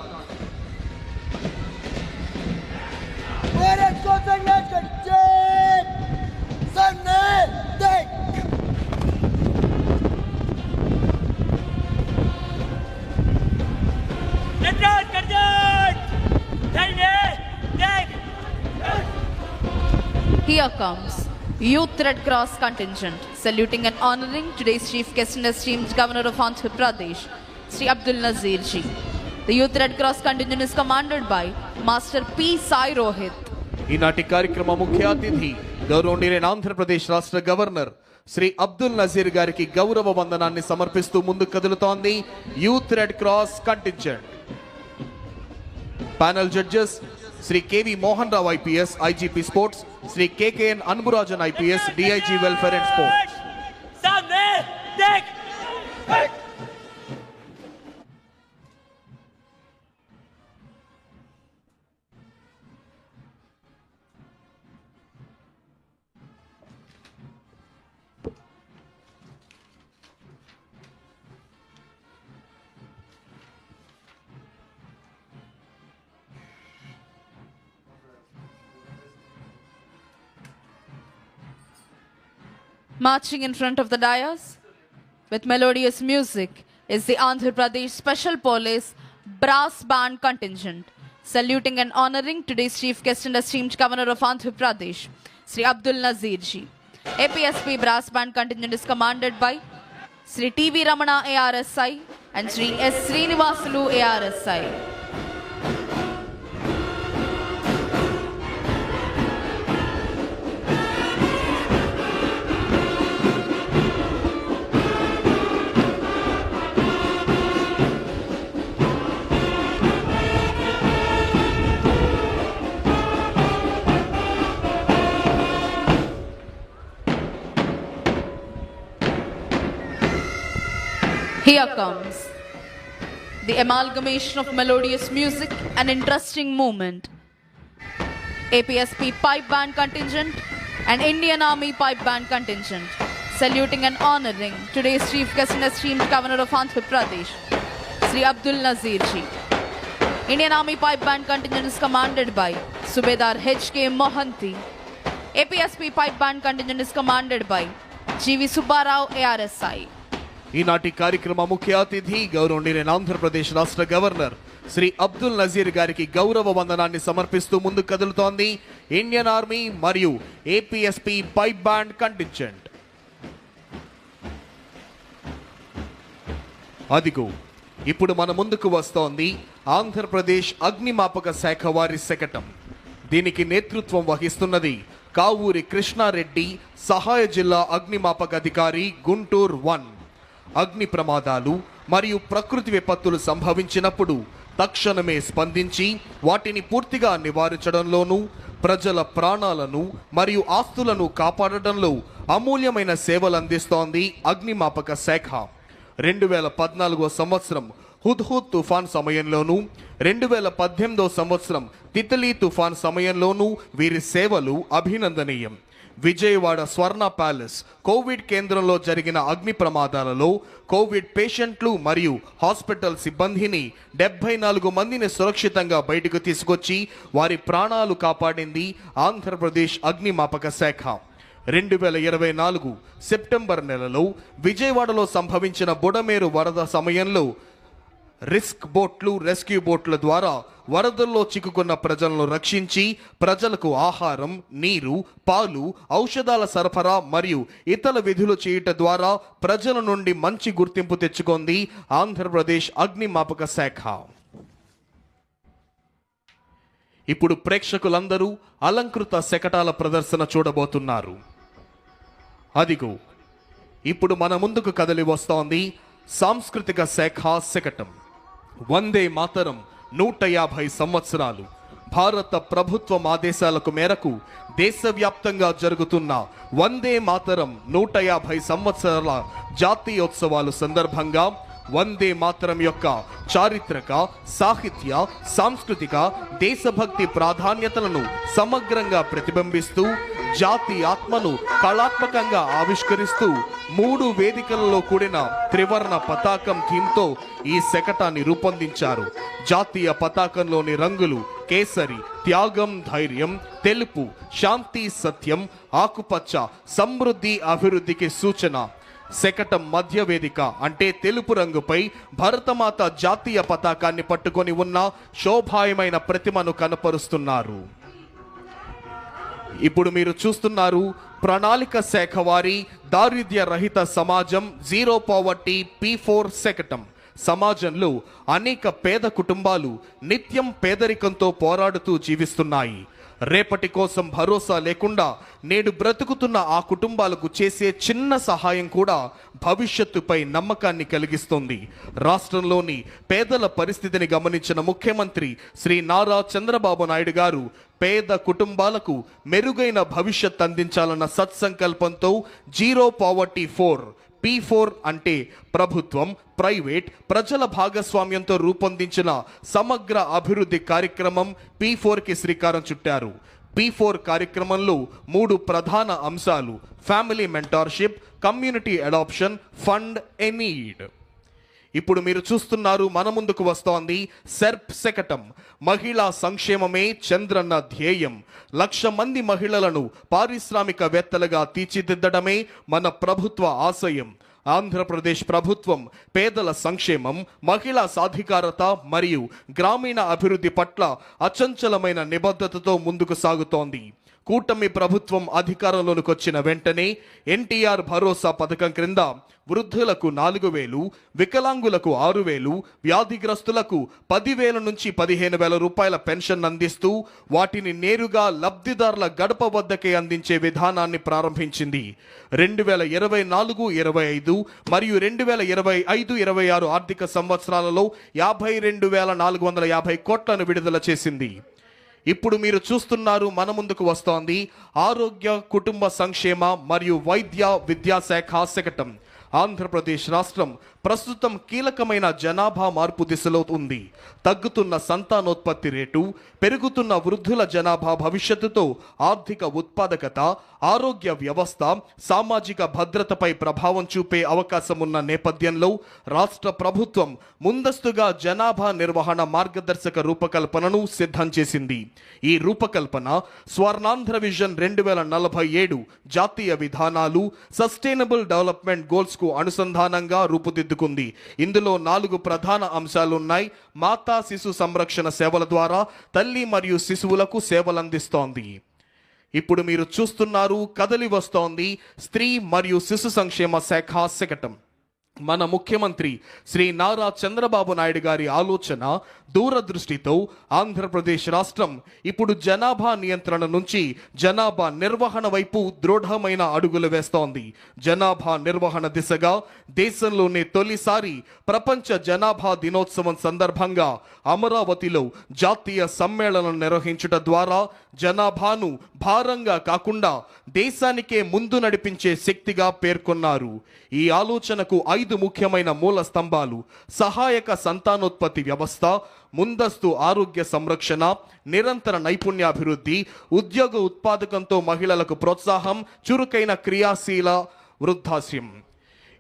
Here comes Youth Red Cross contingent, saluting and honoring today's Chief Guest and esteemed Governor of Andhra Pradesh, Sri Abdul Nazir Ji. The Youth Red Cross contingent is commanded by Master P. Sai Rohit. ఈనాటి కార్యక్రమ ముఖ్య అతిథి గౌరవనీయులైన ఆంధ్రప్రదేశ్ రాష్ట్ర governor Shri Abdul Nazir గారికి గౌరవ వందనాన్ని సమర్పిస్తూ ముందుకు కదులుతోంది youth red cross contingent. Panel judges Shri KV Mohan Rao IPS, IGP sports, Shri KKN Anburajan IPS, DIG welfare and sports. Marching in front of the dais with melodious music is the Andhra Pradesh Special Police Brass Band Contingent, saluting and honoring today's chief guest and esteemed governor of Andhra Pradesh, Sri Abdul Nazir ji. APSP Brass Band Contingent is commanded by Sri T.V. Ramana ARSI and Sri S. Srinivasulu ARSI. Here comes the amalgamation of melodious music and interesting movement. APSP Pipe Band Contingent and Indian Army Pipe Band Contingent, saluting and honoring today's chief guest and esteemed governor of Andhra Pradesh, Sri Abdul Nazir ji. Indian Army Pipe Band Contingent is commanded by Subedar H.K. Mohanty. APSP Pipe Band Contingent is commanded by G.V. Subbarao ARSI. ఈనాటి కార్యక్రమ ముఖ్య అతిథి గౌరవనీయులైన ఆంధ్రప్రదేశ్ రాష్ట్ర governor Shri Abdul Nazir గారికి గౌరవ వందనాన్ని సమర్పిస్తూ ముందుకు కదులుతోంది ఇండియన్ ఆర్మీ మరియు ఏపీఎస్పీ పైప్ బ్యాండ్ కంటింజెంట్. అదిగో ఇప్పుడు మన ముందుకు వస్తోంది ఆంధ్రప్రదేశ్ అగ్నిమాపక శాఖ వారి శకటం. దీనికి నేతృత్వం వహిస్తున్నది కావూరి కృష్ణారెడ్డి, సహాయ జిల్లా అగ్నిమాపక అధికారి, గుంటూరు 1. అగ్ని ప్రమాదాలు మరియు ప్రకృతి విపత్తులు సంభవించినప్పుడు తక్షణమే స్పందించి వాటిని పూర్తిగా నివారించడంలోనూ ప్రజల ప్రాణాలను మరియు ఆస్తులను కాపాడడంలో అమూల్యమైన సేవలు అందిస్తోంది అగ్నిమాపక శాఖ. 2014 సంవత్సరం హుద్హుద్ తుఫాన్ సమయంలోనూ 2018 సంవత్సరం తితలీ తుఫాన్ సమయంలోనూ వీరి సేవలు అభినందనీయం. విజయవాడ స్వర్ణ ప్యాలెస్ కోవిడ్ కేంద్రంలో జరిగిన అగ్ని ప్రమాదాలలో కోవిడ్ పేషెంట్లు మరియు హాస్పిటల్ సిబ్బందిని 74 మందిని సురక్షితంగా బయటకు తీసుకొచ్చి వారి ప్రాణాలు కాపాడింది ఆంధ్రప్రదేశ్ అగ్నిమాపక శాఖ. 2024 సెప్టెంబర్ నెలలో విజయవాడలో సంభవించిన బుడమేరు వరద సమయంలో రిస్క్ బోట్లు, రెస్క్యూ బోట్ల ద్వారా వరదల్లో చిక్కుకున్న ప్రజలను రక్షించి ప్రజలకు ఆహారం, నీరు, పాలు, ఔషధాల సరఫరా మరియు ఇతర విధులు చేయటం ద్వారా ప్రజల నుండి మంచి గుర్తింపు తెచ్చుకుంది ఆంధ్రప్రదేశ్ అగ్నిమాపక శాఖ. ఇప్పుడు ప్రేక్షకులందరూ అలంకృత శకటాల ప్రదర్శన చూడబోతున్నారు. అదిగో ఇప్పుడు మన ముందుకు కదలి వస్తోంది సాంస్కృతిక శాఖ శకటం. వందే మాతరం 150 సంవత్సరాలు. భారత ప్రభుత్వం ఆదేశాలకు మేరకు దేశవ్యాప్తంగా జరుగుతున్న వందే మాతరం 150 సంవత్సరాల జాతీయోత్సవాలు సందర్భంగా వందే మాతరం యొక్క చారిత్రక, సాహిత్య, సాంస్కృతిక, దేశభక్తి ప్రాధాన్యతలను సమగ్రంగా ప్రతిబింబిస్తూ జాతి ఆత్మను కళాత్మకంగా ఆవిష్కరిస్తూ 3 వేదికలలో కూడిన త్రివర్ణ పతాకం థీమ్తో ఈ శకటాన్ని రూపొందించారు. జాతీయ పతాకంలోని రంగులు కేసరి, త్యాగం, ధైర్యం, తెలుపు, శాంతి, సత్యం, ఆకుపచ్చ, సమృద్ధి, అభివృద్ధికి సూచన. శకటం మధ్య వేదిక అంటే తెలుపు రంగుపై భరతమాత జాతీయ పతాకాన్ని పట్టుకొని ఉన్న శోభాయమైన ప్రతిమను కనపరుస్తున్నారు. ఇప్పుడు మీరు చూస్తున్నారు ప్రణాళిక శాఖ వారి దారిద్ర్య రహిత సమాజం జీరో పావర్టీ P4 శకటం. సమాజంలో అనేక పేద కుటుంబాలు నిత్యం పేదరికంతో పోరాడుతూ జీవిస్తున్నాయి. రేపటి కోసం భరోసా లేకుండా నేడు బ్రతుకుతున్న ఆ కుటుంబాలకు చేసే చిన్న సహాయం కూడా భవిష్యత్తుపై నమ్మకాన్ని కలిగిస్తుంది. రాష్ట్రంలోని పేదల పరిస్థితిని గమనించిన ముఖ్యమంత్రి శ్రీ నారా చంద్రబాబు నాయుడు గారు పేద కుటుంబాలకు మెరుగైన భవిష్యత్ అందించాలన్న సత్సంకల్పంతో జీరో పావర్టీ 4 P4 అంటే ప్రభుత్వం, ప్రైవేట్, ప్రజల భాగస్వామ్యంతో రూపొందించిన సమగ్ర అభివృద్ధి కార్యక్రమం P4కి శ్రీకారం చుట్టారు. P4 కార్యక్రమంలో 3 ప్రధాన అంశాలు: family mentorship, community adoption, fund a need. ఇప్పుడు మీరు చూస్తున్నారు, మన ముందుకు వస్తోంది సెర్ప్ శకటం. మహిళా సంక్షేమమే చంద్రన్న ధ్యేయం. 1,00,000 మంది మహిళలను పారిశ్రామికవేత్తలుగా తీర్చిదిద్దడమే మన ప్రభుత్వ ఆశయం. ఆంధ్రప్రదేశ్ ప్రభుత్వం పేదల సంక్షేమం, మహిళా సాధికారత మరియు గ్రామీణ అభివృద్ధి పట్ల అచంచలమైన నిబద్ధతతో ముందుకు సాగుతోంది. కూటమి ప్రభుత్వం అధికారంలోకి వచ్చిన వెంటనే ఎన్టీఆర్ భరోసా పథకం క్రింద వృద్ధులకు 4,000, వికలాంగులకు 6,000, వ్యాధిగ్రస్తులకు 10,000 నుంచి 15,000 రూపాయల పెన్షన్ అందిస్తూ వాటిని నేరుగా లబ్ధిదారుల గడప వద్దకే అందించే విధానాన్ని ప్రారంభించింది. 2024-25 మరియు 2025-26 ఆర్థిక సంవత్సరాలలో 52,450 కోట్లను విడుదల చేసింది. ఇప్పుడు మీరు చూస్తున్నారు, మన ముందుకు వస్తోంది ఆరోగ్య, కుటుంబ సంక్షేమ మరియు వైద్య విద్యాశాఖ శకటం. ఆంధ్రప్రదేశ్ రాష్ట్రం ప్రస్తుతం కీలకమైన జనాభా మార్పు దిశలో ఉంది. తగ్గుతున్న సంతానోత్పత్తి రేటు, పెరుగుతున్న వృద్ధుల జనాభా భవిష్యత్తుతో ఆర్థిక ఉత్పాదకత, ఆరోగ్య వ్యవస్థ, సామాజిక భద్రతపై ప్రభావం చూపే అవకాశం ఉన్న నేపథ్యంలో రాష్ట్ర ప్రభుత్వం ముందస్తుగా జనాభా నిర్వహణ మార్గదర్శక రూపకల్పనను సిద్ధం చేసింది. ఈ రూపకల్పన స్వర్ణాంధ్ర విజన్ 2047 జాతీయ విధానాలు, సస్టైనబుల్ డెవలప్మెంట్ గోల్స్ కు అనుసంధానంగా రూపుదిద్దుకుంది. ఇందులో 4 ప్రధాన అంశాలున్నాయి. మాతా శిశు సంరక్షణ సేవల ద్వారా తల్లి మరియు శిశువులకు సేవలందిస్తోంది. ఇప్పుడు మీరు చూస్తున్నారు, కదలి వస్తోంది స్త్రీ మరియు శిశు సంక్షేమ శాఖ శకటం. మన ముఖ్యమంత్రి శ్రీ నారా చంద్రబాబు నాయుడు గారి ఆలోచన, దూరదృష్టితో ఆంధ్రప్రదేశ్ రాష్ట్రం ఇప్పుడు జనాభా నియంత్రణ నుంచి జనాభా నిర్వహణ వైపు దృఢమైన అడుగులు వేస్తోంది. జనాభా నిర్వహణ దిశగా దేశంలోనే తొలిసారి ప్రపంచ జనాభా దినోత్సవం సందర్భంగా అమరావతిలో జాతీయ సమ్మేళనం నిర్వహించడం ద్వారా జనాభాను భారంగా కాకుండా దేశానికే ముందు నడిపించే శక్తిగా పేర్కొన్నారు. ఈ ఆలోచనకు 5 ముఖ్యమైన మూల స్తంభాలు: సహాయక సంతానోత్పత్తి వ్యవస్థ, ముందస్తు ఆరోగ్య సంరక్షణ, నిరంతర నైపుణ్యాభివృద్ధి, ఉద్యోగ ఉత్పాదకంతో మహిళలకు ప్రోత్సాహం, చురుకైన క్రియాశీల వృద్ధాశ్యం.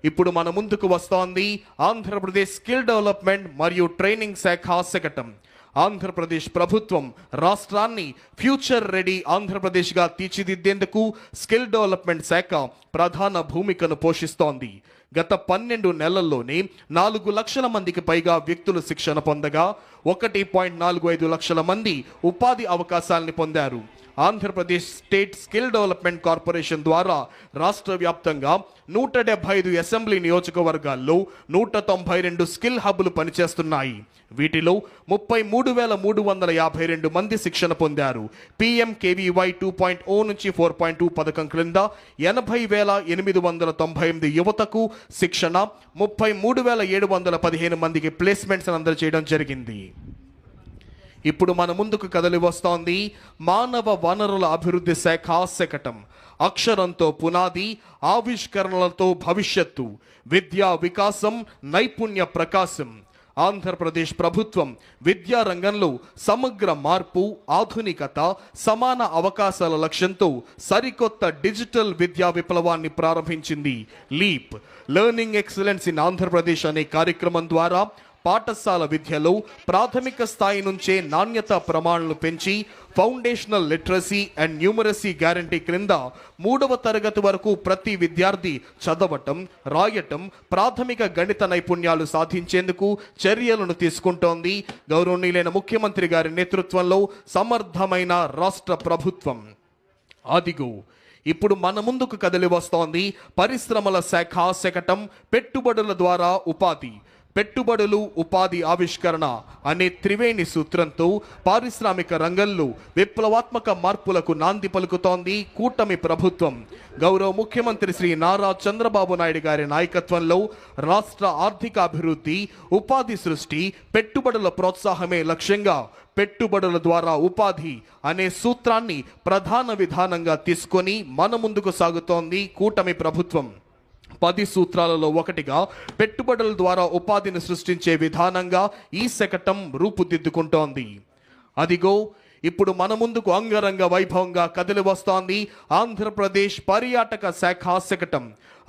ఇప్పుడు మన ముందుకు వస్తోంది ఆంధ్రప్రదేశ్ స్కిల్ డెవలప్మెంట్ మరియు ట్రైనింగ్ శాఖ శకటం. ఆంధ్రప్రదేశ్ ప్రభుత్వం రాష్ట్రాన్ని ఫ్యూచర్ రెడీ ఆంధ్రప్రదేశ్గా తీర్చిదిద్దేందుకు స్కిల్ డెవలప్మెంట్ శాఖ ప్రధాన భూమికను పోషిస్తోంది. గత 12 నెలల్లోనే 4 లక్షల మందికి పైగా వ్యక్తులు శిక్షణ పొందగా 1.45 లక్షల మంది ఉపాధి అవకాశాలని పొందారు. Andhra Pradesh state skill development corporation ద్వారా రాష్ట్ర వ్యాప్తంగా 175 అసెంబ్లీ నియోజకవర్గాల్లో 192 స్కిల్ హబ్లు పనిచేస్తున్నాయి. వీటిలో 33,352 మంది శిక్షణ పొందారు. PMKVY 2.0 నుంచి 4.2 పథకం క్రింద 80,898 యువతకు శిక్షణ, 33,715 మందికి ప్లేస్మెంట్స్ అందజేయడం జరిగింది. ఇప్పుడు మన ముందుకు కదలి వస్తోంది మానవ వనరుల అభివృద్ధి శాఖ శకటం. అక్షరంతో పునాది, ఆవిష్కరణలతో భవిష్యత్తు, విద్యా వికాసం, నైపుణ్య ప్రకాశం. ఆంధ్రప్రదేశ్ ప్రభుత్వం విద్యా రంగంలో సమగ్ర మార్పు, ఆధునికత, సమాన అవకాశాల లక్ష్యంతో సరికొత్త డిజిటల్ విద్యా విప్లవాన్ని ప్రారంభించింది. Leap learning excellence in Andhra Pradesh అనే కార్యక్రమం ద్వారా పాఠశాల విద్యలో ప్రాథమిక స్థాయి నుంచే నాణ్యత ప్రమాణాలను పెంచి foundational literacy and numeracy guarantee క్రింద 3వ తరగతి వరకు ప్రతి విద్యార్థి చదవటం, రాయటం, ప్రాథమిక గణిత నైపుణ్యాలు సాధించేందుకు చర్యలను తీసుకుంటోంది గౌరవనీయులైన ముఖ్యమంత్రి గారి నేతృత్వంలో సమర్థమైన రాష్ట్ర ప్రభుత్వం. అదిగో ఇప్పుడు మన ముందుకు కదిలి వస్తోంది పరిశ్రమల శాఖ శకటం. పెట్టుబడుల ద్వారా ఉపాధి, పెట్టుబడులు, ఉపాధి ఆవిష్కరణ అనే త్రివేణి సూత్రంతో పారిశ్రామిక రంగంలో విప్లవాత్మక మార్పులకు నాంది పలుకుతోంది కూటమి ప్రభుత్వం. గౌరవ ముఖ్యమంత్రి శ్రీ నారా చంద్రబాబు నాయుడు గారి నాయకత్వంలో రాష్ట్ర ఆర్థిక అభివృద్ధి, ఉపాధి సృష్టి, పెట్టుబడుల ప్రోత్సాహమే లక్ష్యంగా పెట్టుబడుల ద్వారా ఉపాధి అనే సూత్రాన్ని ప్రధాన విధానంగా తీసుకొని మన ముందుకు సాగుతోంది కూటమి ప్రభుత్వం. 10 సూత్రాలలో ఒకటిగా పెట్టుబడుల ద్వారా ఉపాధిని సృష్టించే విధానంగా ఈ శకటం రూపుదిద్దుకుంటోంది. అదిగో ఇప్పుడు మన ముందుకు అంగరంగ వైభవంగా కదిలి వస్తోంది ఆంధ్రప్రదేశ్ పర్యాటక శాఖ శకటం.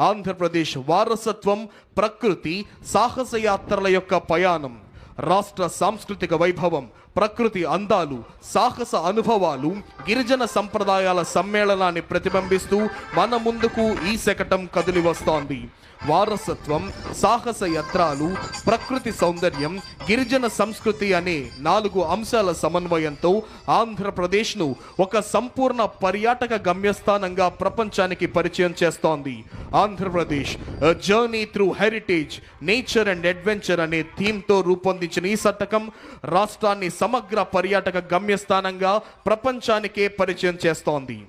ఆంధ్రప్రదేశ్ వారసత్వం, ప్రకృతి, సాహస యాత్రల యొక్క ప్రయాణం, రాష్ట్ర సాంస్కృతిక వైభవం, ప్రకృతి అందాలు, సాహస అనుభవాలు, గిరిజన సంప్రదాయాల సమ్మేళనాన్ని ప్రతిబింబిస్తూ మన ముందుకు ఈ శకటం కదిలి వస్తోంది. వారసత్వం, సాహస యాత్రలు, ప్రకృతి సౌందర్యం, గిరిజన సంస్కృతి అనే 4 అంశాల సమన్వయంతో ఆంధ్రప్రదేశ్ను ఒక సంపూర్ణ పర్యాటక గమ్యస్థానంగా ప్రపంచానికి పరిచయం చేస్తోంది. Andhra Pradesh journey through heritage, nature and adventure అనే థీమ్తో రూపొందించిన ఈ శతకం రాష్ట్రాన్ని సమగ్ర పర్యాటక గమ్యస్థానంగా ప్రపంచానికే పరిచయం చేస్తోంది.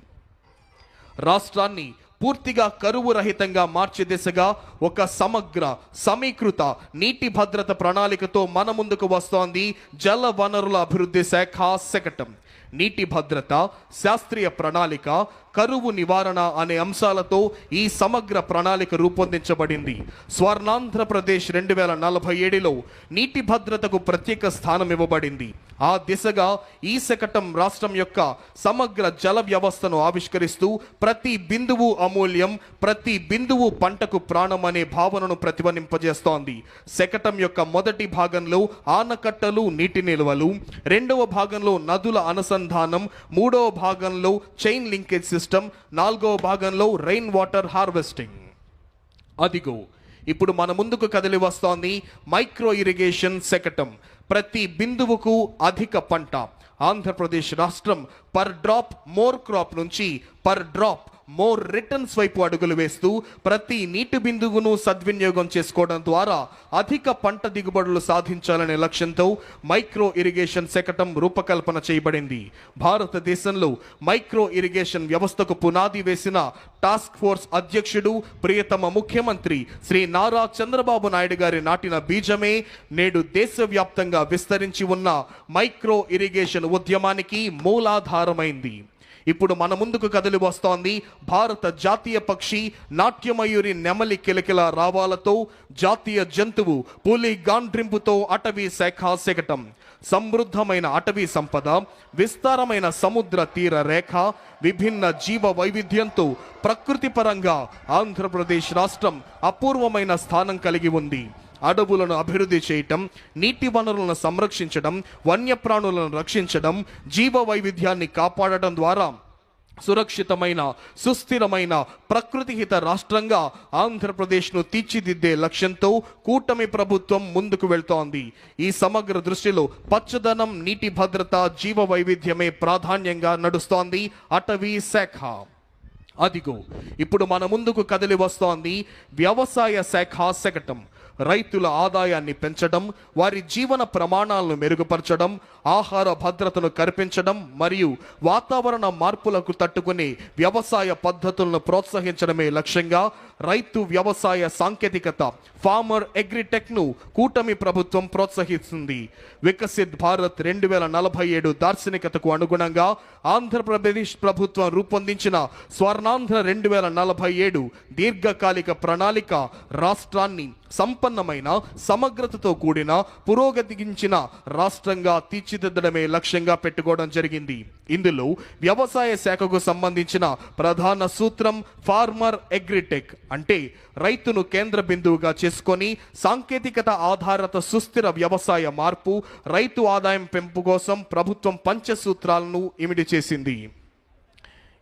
రాష్ట్రాన్ని పూర్తిగా కరువు రహితంగా మార్చే దిశగా ఒక సమగ్ర సమీకృత నీటి భద్రత ప్రణాళికతో మన ముందుకు వస్తోంది జల వనరుల అభివృద్ధి శాఖ శకటం. నీటి భద్రత, శాస్త్రీయ ప్రణాళిక, కరువు నివారణ అనే అంశాలతో ఈ సమగ్ర ప్రణాళిక రూపొందించబడింది. స్వర్ణాంధ్రప్రదేశ్ 2047లో నీటి భద్రతకు ప్రత్యేక స్థానం ఇవ్వబడింది. ఆ దిశగా ఈ శకటం రాష్ట్రం యొక్క సమగ్ర జల వ్యవస్థను ఆవిష్కరిస్తూ ప్రతి బిందువు అమూల్యం, ప్రతి బిందువు పంటకు ప్రాణం అనే భావనను ప్రతిధ్వనింపజేస్తోంది. శకటం యొక్క మొదటి భాగంలో ఆనకట్టలు, నీటి నిల్వలు, రెండవ భాగంలో నదుల అనుసంధానం, మూడవ భాగంలో చైన్ లింకేజ్ సిస్టమ్, నాలుగవ భాగంలో రెయిన్ వాటర్ హార్వెస్టింగ్. అదిగో ఇప్పుడు మన ముందుకు కదిలి వస్తోంది మైక్రో ఇరిగేషన్ శకటం. ప్రతి బిందువుకు అధిక పంట. ఆంధ్రప్రదేశ్ రాష్ట్రం పర్ డ్రాప్ మోర్ క్రాప్ నుంచి పర్ డ్రాప్ మోర్ రిటర్న్స్ వైపు అడుగులు వేస్తూ ప్రతి నీటి బిందువును సద్వినియోగం చేసుకోవడం ద్వారా అధిక పంట దిగుబడులు సాధించాలనే లక్ష్యంతో మైక్రో ఇరిగేషన్ శకటం రూపకల్పన చేయబడింది. భారతదేశంలో మైక్రో ఇరిగేషన్ వ్యవస్థకు పునాది వేసిన టాస్క్ ఫోర్స్ అధ్యక్షుడు, ప్రియతమ ముఖ్యమంత్రి శ్రీ నారా చంద్రబాబు నాయుడు గారి నాటిన బీజమే నేడు దేశవ్యాప్తంగా విస్తరించి ఉన్న మైక్రో ఇరిగేషన్ ఉద్యమానికి మూలాధారమైంది. ఇప్పుడు మన ముందుకు కదిలి వస్తోంది భారత జాతీయ పక్షి నాట్యమయూరి నెమలి కిలకిల రావాలతో, జాతీయ జంతువు పులి గాండ్రింపుతో అటవీ శాఖ శకటం. సమృద్ధమైన అటవీ సంపద, విస్తారమైన సముద్ర తీర రేఖ, విభిన్న జీవ వైవిధ్యంతో ప్రకృతి పరంగా ఆంధ్రప్రదేశ్ రాష్ట్రం అపూర్వమైన స్థానం కలిగి ఉంది. అడవులను అభివృద్ధి చేయటం, నీటి వనరులను సంరక్షించడం, వన్యప్రాణులను రక్షించడం, జీవ వైవిధ్యాన్ని కాపాడటం ద్వారా సురక్షితమైన, సుస్థిరమైన, ప్రకృతిహిత రాష్ట్రంగా ఆంధ్రప్రదేశ్ను తీర్చిదిద్దే లక్ష్యంతో కూటమి ప్రభుత్వం ముందుకు వెళ్తోంది. ఈ సమగ్ర దృష్టిలో పచ్చదనం, నీటి భద్రత, జీవ వైవిధ్యమే ప్రాధాన్యంగా నడుస్తోంది అటవీ శాఖ. అదిగో ఇప్పుడు మన ముందుకు కదిలి వస్తోంది వ్యవసాయ శాఖ శకటం. రైతుల ఆదాయాన్ని పెంచడం, వారి జీవన ప్రమాణాలను మెరుగుపరచడం, ఆహార భద్రతను కల్పించడం మరియు వాతావరణ మార్పులకు తట్టుకునే వ్యవసాయ పద్ధతులను ప్రోత్సహించడమే లక్ష్యంగా రైతు వ్యవసాయ సాంకేతికత, ఫార్మర్ అగ్రిటెక్ను కూటమి ప్రభుత్వం ప్రోత్సహిస్తుంది. వికసిత్ భారత్ 2047 దార్శనికతకు అనుగుణంగా ఆంధ్రప్రదేశ్ ప్రభుత్వం రూపొందించిన స్వర్ణాంధ్ర 2047 దీర్ఘకాలిక ప్రణాళిక రాష్ట్రాన్ని సంపన్నమైన, సమగ్రతతో కూడిన, పురోగతించిన రాష్ట్రంగా తీర్చిదిద్దడమే లక్ష్యంగా పెట్టుకోవడం జరిగింది. ఇందులో వ్యవసాయ శాఖకు సంబంధించిన ప్రధాన సూత్రం ఫార్మర్ అగ్రిటెక్, అంటే రైతును కేంద్ర బిందువుగా చేసుకొని సాంకేతికత ఆధారిత సుస్థిర వ్యవసాయ మార్పు, రైతు ఆదాయం పెంపు కోసం ప్రభుత్వం పంచసూత్రాలను ఇమిడి చేసింది.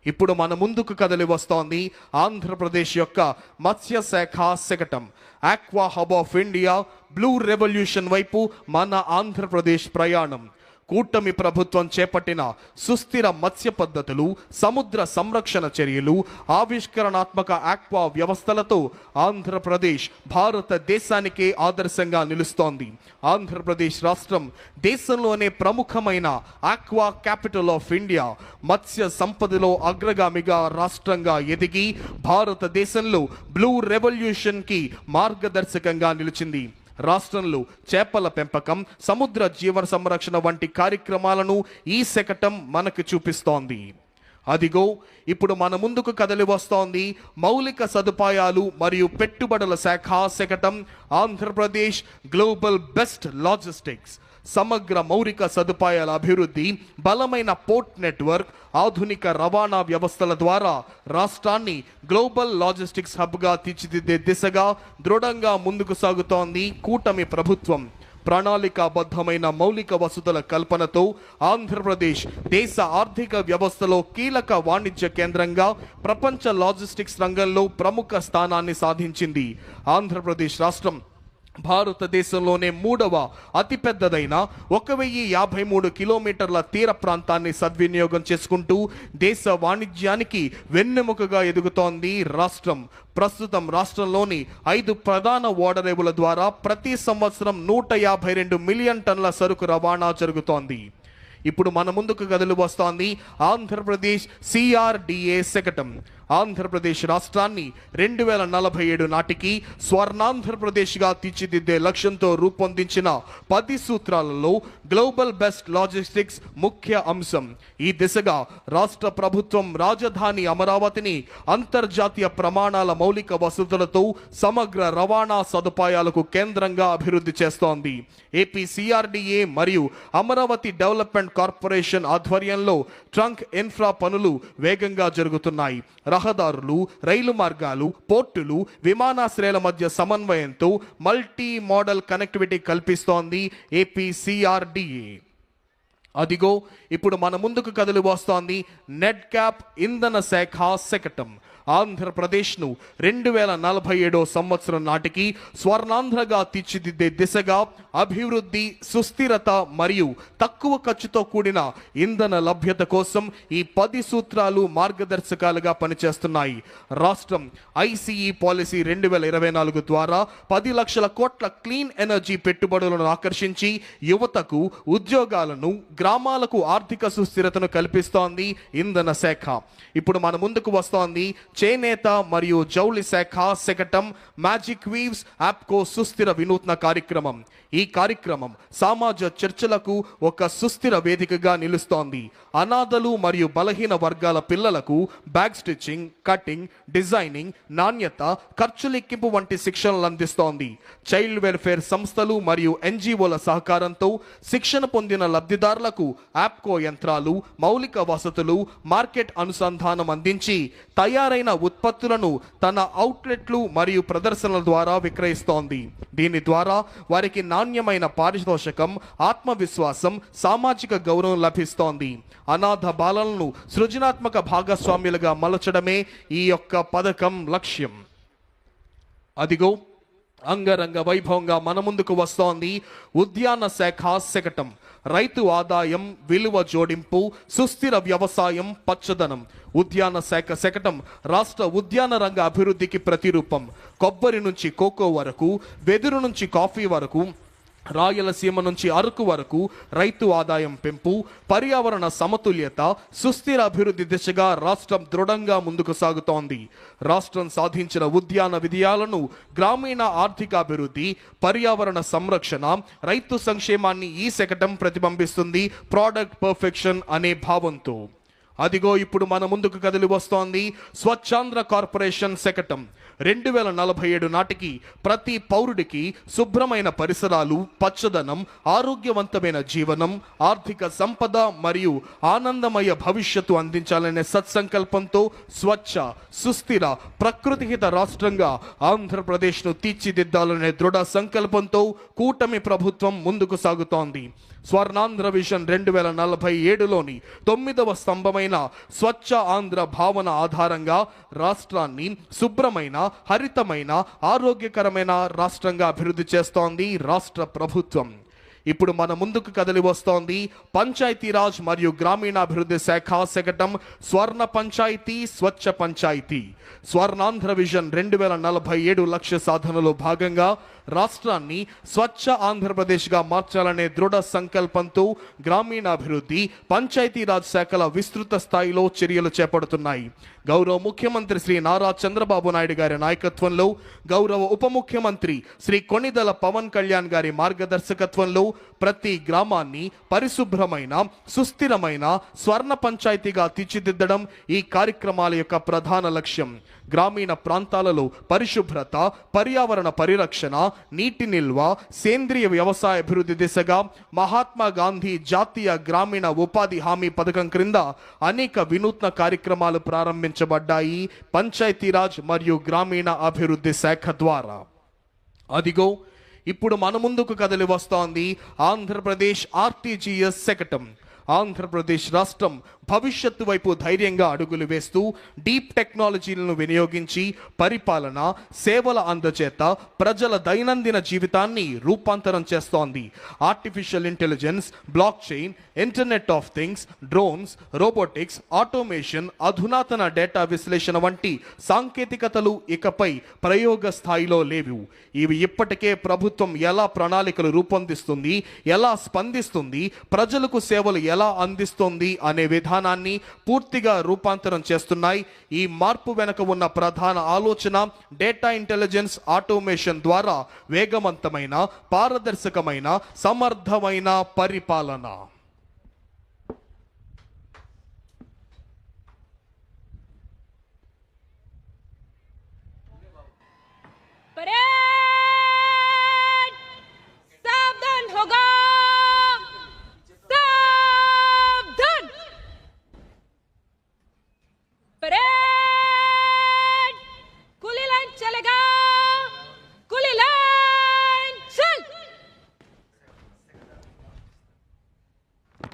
ఇప్పుడు మన ముందుకు కదిలి వస్తోంది ఆంధ్రప్రదేశ్ యొక్క మత్స్య శాఖ శకటం. Aqua hub of India, blue revolution వైపు మన ఆంధ్రప్రదేశ్ ప్రయాణం. కూటమి ప్రభుత్వం చేపట్టిన సుస్థిర మత్స్య పద్ధతులు, సముద్ర సంరక్షణ చర్యలు, ఆవిష్కరణాత్మక ఆక్వా వ్యవస్థలతో ఆంధ్రప్రదేశ్ భారతదేశానికే ఆదర్శంగా నిలుస్తోంది. ఆంధ్రప్రదేశ్ రాష్ట్రం దేశంలోనే ప్రముఖమైన ఆక్వా క్యాపిటల్ ఆఫ్ ఇండియా, మత్స్య సంపదలో అగ్రగామిగా రాష్ట్రంగా ఎదిగి భారతదేశంలో బ్లూ రెవల్యూషన్కి మార్గదర్శకంగా నిలిచింది. రాష్ట్రంలో చేపల పెంపకం, సముద్ర జీవన సంరక్షణ వంటి కార్యక్రమాలను ఈ శకటం మనకు చూపిస్తోంది. అదిగో ఇప్పుడు మన ముందుకు కదలి వస్తోంది మౌలిక సదుపాయాలు మరియు పెట్టుబడుల శాఖ శకటం ఆంధ్రప్రదేశ్ గ్లోబల్ బెస్ట్ లాజిస్టిక్స్. సమగ్ర మౌలిక సదుపాయాల అభివృద్ధి, బలమైన పోర్ట్ నెట్వర్క్, ఆధునిక రవాణా వ్యవస్థల ద్వారా రాష్ట్రాన్ని గ్లోబల్ లాజిస్టిక్స్ హబ్గా తీర్చిదిద్దే దిశగా దృఢంగా ముందుకు సాగుతోంది కూటమి ప్రభుత్వం. ప్రణాళికాబద్ధమైన మౌలిక వసతుల కల్పనతో ఆంధ్రప్రదేశ్ దేశ ఆర్థిక వ్యవస్థలో కీలక వాణిజ్య కేంద్రంగా ప్రపంచ లాజిస్టిక్స్ రంగంలో ప్రముఖ స్థానాన్ని సాధించింది. ఆంధ్రప్రదేశ్ రాష్ట్రం భారతదేశంలోనే 3వ అతిపెద్దదైన 1053 కిలోమీటర్ల తీర ప్రాంతాన్ని సద్వినియోగం చేసుకుంటూ దేశ వాణిజ్యానికి వెన్నెముకగా ఎదుగుతోంది రాష్ట్రం. ప్రస్తుతం రాష్ట్రంలోని 5 ప్రధాన ఓడరేవుల ద్వారా ప్రతి సంవత్సరం 152 మిలియన్ టన్నుల సరుకు రవాణా జరుగుతోంది. ఇప్పుడు మన ముందుకు కదలి వస్తోంది ఆంధ్రప్రదేశ్ CRDA శకటం. ఆంధ్రప్రదేశ్ రాష్ట్రాన్ని 2047 నాటికి స్వర్ణాంధ్రప్రదేశ్గా తీర్చిదిద్దే లక్ష్యంతో రూపొందించిన 10 సూత్రాలలో గ్లోబల్ బెస్ట్ లాజిస్టిక్స్ ముఖ్య అంశం. ఈ దిశగా రాష్ట్ర ప్రభుత్వం రాజధాని అమరావతిని అంతర్జాతీయ ప్రమాణాల మౌలిక వసతులతో సమగ్ర రవాణా సదుపాయాలకు కేంద్రంగా అభివృద్ధి చేస్తోంది. ఏపీ CRDA మరియు అమరావతి డెవలప్మెంట్ కార్పొరేషన్ ఆధ్వర్యంలో ట్రంక్ ఇన్ఫ్రా పనులు వేగంగా జరుగుతున్నాయి. రహదారులు, రైలు మార్గాలు, పోర్టులు, విమానాశ్రయాల మధ్య సమన్వయంతో మల్టీ మోడల్ కనెక్టివిటీ కల్పిస్తోంది ఏపీ CRDA. అదిగో ఇప్పుడు మన ముందుకు కదిలి వస్తోంది నెట్ క్యాప్ ఇంధన శాఖ శకటం. ఆంధ్రప్రదేశ్ను 2047 సంవత్సరం నాటికి స్వర్ణాంధ్రగా తీర్చిదిద్దే దిశగా అభివృద్ధి, సుస్థిరత మరియు తక్కువ ఖర్చుతో కూడిన ఇంధన లభ్యత కోసం ఈ 10 సూత్రాలు మార్గదర్శకాలుగా పనిచేస్తున్నాయి. రాష్ట్రం ICE పాలసీ 2024 ద్వారా 10 లక్షల కోట్ల క్లీన్ ఎనర్జీ పెట్టుబడులను ఆకర్షించి యువతకు ఉద్యోగాలను, గ్రామాలకు ఆర్థిక సుస్థిరతను కల్పిస్తోంది ఇంధన శాఖ. ఇప్పుడు మన ముందుకు వస్తోంది చేనేత మరియు జౌళి శాఖ శకటం మ్యాజిక్ వీవ్స్ యాప్కో సుస్థిర వినూత్న కార్యక్రమం. ఈ కార్యక్రమం సమాజ చర్చలకు ఒక సుస్థిర వేదికగా నిలుస్తోంది. అనాథలు మరియు బలహీన వర్గాల పిల్లలకు బ్యాగ్ స్టిచ్చింగ్, కటింగ్, డిజైనింగ్, నాణ్యత, ఖర్చు లెక్కింపు వంటి శిక్షణలు అందిస్తోంది. చైల్డ్ వెల్ఫేర్ సంస్థలు మరియు NGOల సహకారంతో శిక్షణ పొందిన లబ్ధిదారులకు యాప్కో యంత్రాలు, మౌలిక వసతులు, మార్కెట్ అనుసంధానం అందించి తయారైన ఉత్పత్తులను తన అవుట్లెట్లు మరియు ప్రదర్శనల ద్వారా విక్రయిస్తోంది. దీని ద్వారా వారికి నాణ్యమైన పారితోషికం, ఆత్మవిశ్వాసం, సామాజిక గౌరవం లభిస్తోంది. అనాథ బాలలను సృజనాత్మక భాగస్వామ్యులుగా మలచడమే ఈ యొక్క పథకం లక్ష్యం. అదిగో అంగరంగ వైభవంగా మన ముందుకు వస్తోంది ఉద్యాన శాఖ శకటం. రైతు ఆదాయం, విలువ జోడింపు, సుస్థిర వ్యవసాయం, పచ్చదనం. ఉద్యాన శాఖ శకటం రాష్ట్ర ఉద్యాన రంగ అభివృద్ధికి ప్రతిరూపం. కొబ్బరి నుంచి కోకో వరకు, వెదురు నుంచి కాఫీ వరకు, రాయలసీమ నుంచి అరకు వరకు రైతు ఆదాయం పెంపు, పర్యావరణ సమతుల్యత, సుస్థిర అభివృద్ధి దిశగా రాష్ట్రం దృఢంగా ముందుకు సాగుతోంది. రాష్ట్రం సాధించిన ఉద్యాన విజయాలను గ్రామీణ ఆర్థికాభివృద్ధి, పర్యావరణ సంరక్షణ, రైతు సంక్షేమాన్ని ఈ శకటం ప్రతిబింబిస్తుంది ప్రోడక్ట్ పర్ఫెక్షన్ అనే భావంతో. అదిగో ఇప్పుడు మన ముందుకు కదిలి వస్తోంది స్వచ్ఛాంధ్ర కార్పొరేషన్ శకటం. 2047 నాటికి ప్రతి పౌరుడికి శుభ్రమైన పరిసరాలు, పచ్చదనం, ఆరోగ్యవంతమైన జీవనం, ఆర్థిక సంపద మరియు ఆనందమయ భవిష్యత్తు అందించాలనే సత్సంకల్పంతో స్వచ్ఛ, సుస్థిర, ప్రకృతిహిత రాష్ట్రంగా ఆంధ్రప్రదేశ్ను తీర్చిదిద్దాలనే దృఢ సంకల్పంతో కూటమి ప్రభుత్వం ముందుకు సాగుతోంది. స్వర్ణాంధ్ర విజన్ 2047లోని 9వ స్తంభమైన స్వచ్ఛ ఆంధ్ర భావన ఆధారంగా రాష్ట్రాన్ని శుభ్రమైన, హరితమైన, ఆరోగ్యకరమైన రాష్ట్రంగా అభివృద్ధి చేస్తోంది రాష్ట్ర ప్రభుత్వం. ఇప్పుడు మన ముందుకు కదిలి వస్తోంది పంచాయతీరాజ్ మరియు గ్రామీణాభివృద్ధి శాఖ శకటం స్వర్ణ పంచాయతీ, స్వచ్ఛ పంచాయతీ. స్వర్ణాంధ్ర విజన్ 2047 లక్ష్య సాధనలో భాగంగా రాష్ట్రాన్ని స్వచ్ఛ ఆంధ్రప్రదేశ్గా మార్చాలనే దృఢ సంకల్పంతో గ్రామీణాభివృద్ధి, పంచాయతీరాజ్ శాఖల విస్తృత స్థాయిలో చర్యలు చేపడుతున్నాయి. గౌరవ ముఖ్యమంత్రి శ్రీ నారా చంద్రబాబు నాయుడు గారి నాయకత్వంలో, గౌరవ ఉప ముఖ్యమంత్రి శ్రీ కొణిదెల పవన్ కళ్యాణ్ గారి మార్గదర్శకత్వంలో ప్రతి గ్రామాన్ని పరిశుభ్రమైన సుస్థిరమైన స్వర్ణ పంచాయతీగా తీర్చిదిద్దడం ఈ కార్యక్రమాల యొక్క ప్రధాన లక్ష్యం. గ్రామీణ ప్రాంతాలలో పరిశుభ్రత, పర్యావరణ పరిరక్షణ, నీటి నిల్వ, సేంద్రియ వ్యవసాయ అభివృద్ధి దిశగా మహాత్మా గాంధీ జాతీయ గ్రామీణ ఉపాధి హామీ పథకం క్రింద అనేక వినూత్న కార్యక్రమాలు ప్రారంభించబడ్డాయి పంచాయతీరాజ్ మరియు గ్రామీణ అభివృద్ధి శాఖ ద్వారా. అదిగో ఇప్పుడు మన ముందుకు కదిలి వస్తోంది ఆంధ్రప్రదేశ్ ఆర్టీజీఎస్ శకటం. ఆంధ్రప్రదేశ్ రాష్ట్రం భవిష్యత్తు వైపు ధైర్యంగా అడుగులు వేస్తూ డీప్ టెక్నాలజీలను వినియోగించి పరిపాలన, సేవల అందచేత ప్రజల దైనందిన జీవితాన్ని రూపాంతరం చేస్తోంది. Artificial intelligence, block chain, internet of things, drones, robotics, automation, అధునాతన డేటా విశ్లేషణ వంటి సాంకేతికతలు ఇకపై ప్రయోగ స్థాయిలో లేవు. ఇవి ఇప్పటికే ప్రభుత్వం ఎలా ప్రణాళికలు రూపొందిస్తుంది, ఎలా స్పందిస్తుంది, ప్రజలకు సేవలు ఎలా అందిస్తుంది అనే విధానాన్ని పూర్తిగా రూపాంతరం చేస్తున్నాయి. ఈ మార్పు వెనుక ఉన్న ప్రధాన ఆలోచన డేటా ఇంటెలిజెన్స్, ఆటోమేషన్ ద్వారా వేగవంతమైన, పారదర్శకమైన, సమర్థమైన పరిపాలన. परेड सावधान होगा, सावधान. परेड खुली लाइन चलेगा, खुली लाइन चल.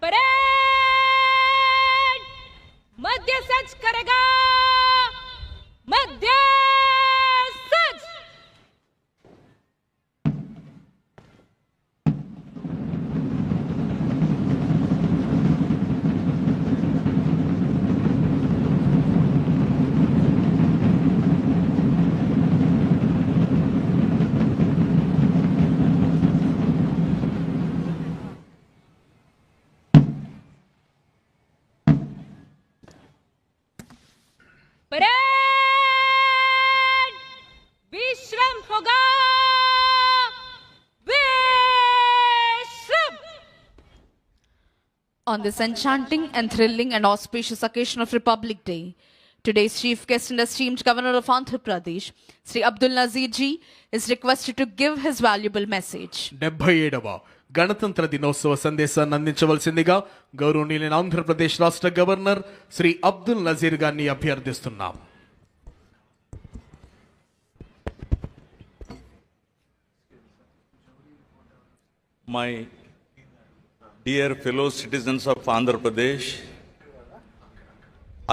परेड मध्य सच करेगा, मध्य सच. परेड विश्रम होगा, विश्रम. On this enchanting and thrilling and auspicious occasion of Republic Day, today's chief guest and esteemed Governor of Andhra Pradesh, Sri Abdul Nazir ji, is requested to give his valuable message. 77వ గణతంత్ర దినోత్సవ సందేశాన్ని అందించవలసిందిగా గౌరవనీయులైన ఆంధ్రప్రదేశ్ రాష్ట్ర governor Shri Abdul Nazeer గారిని అభ్యర్థిస్తున్నాం. My dear fellow citizens of Andhra Pradesh,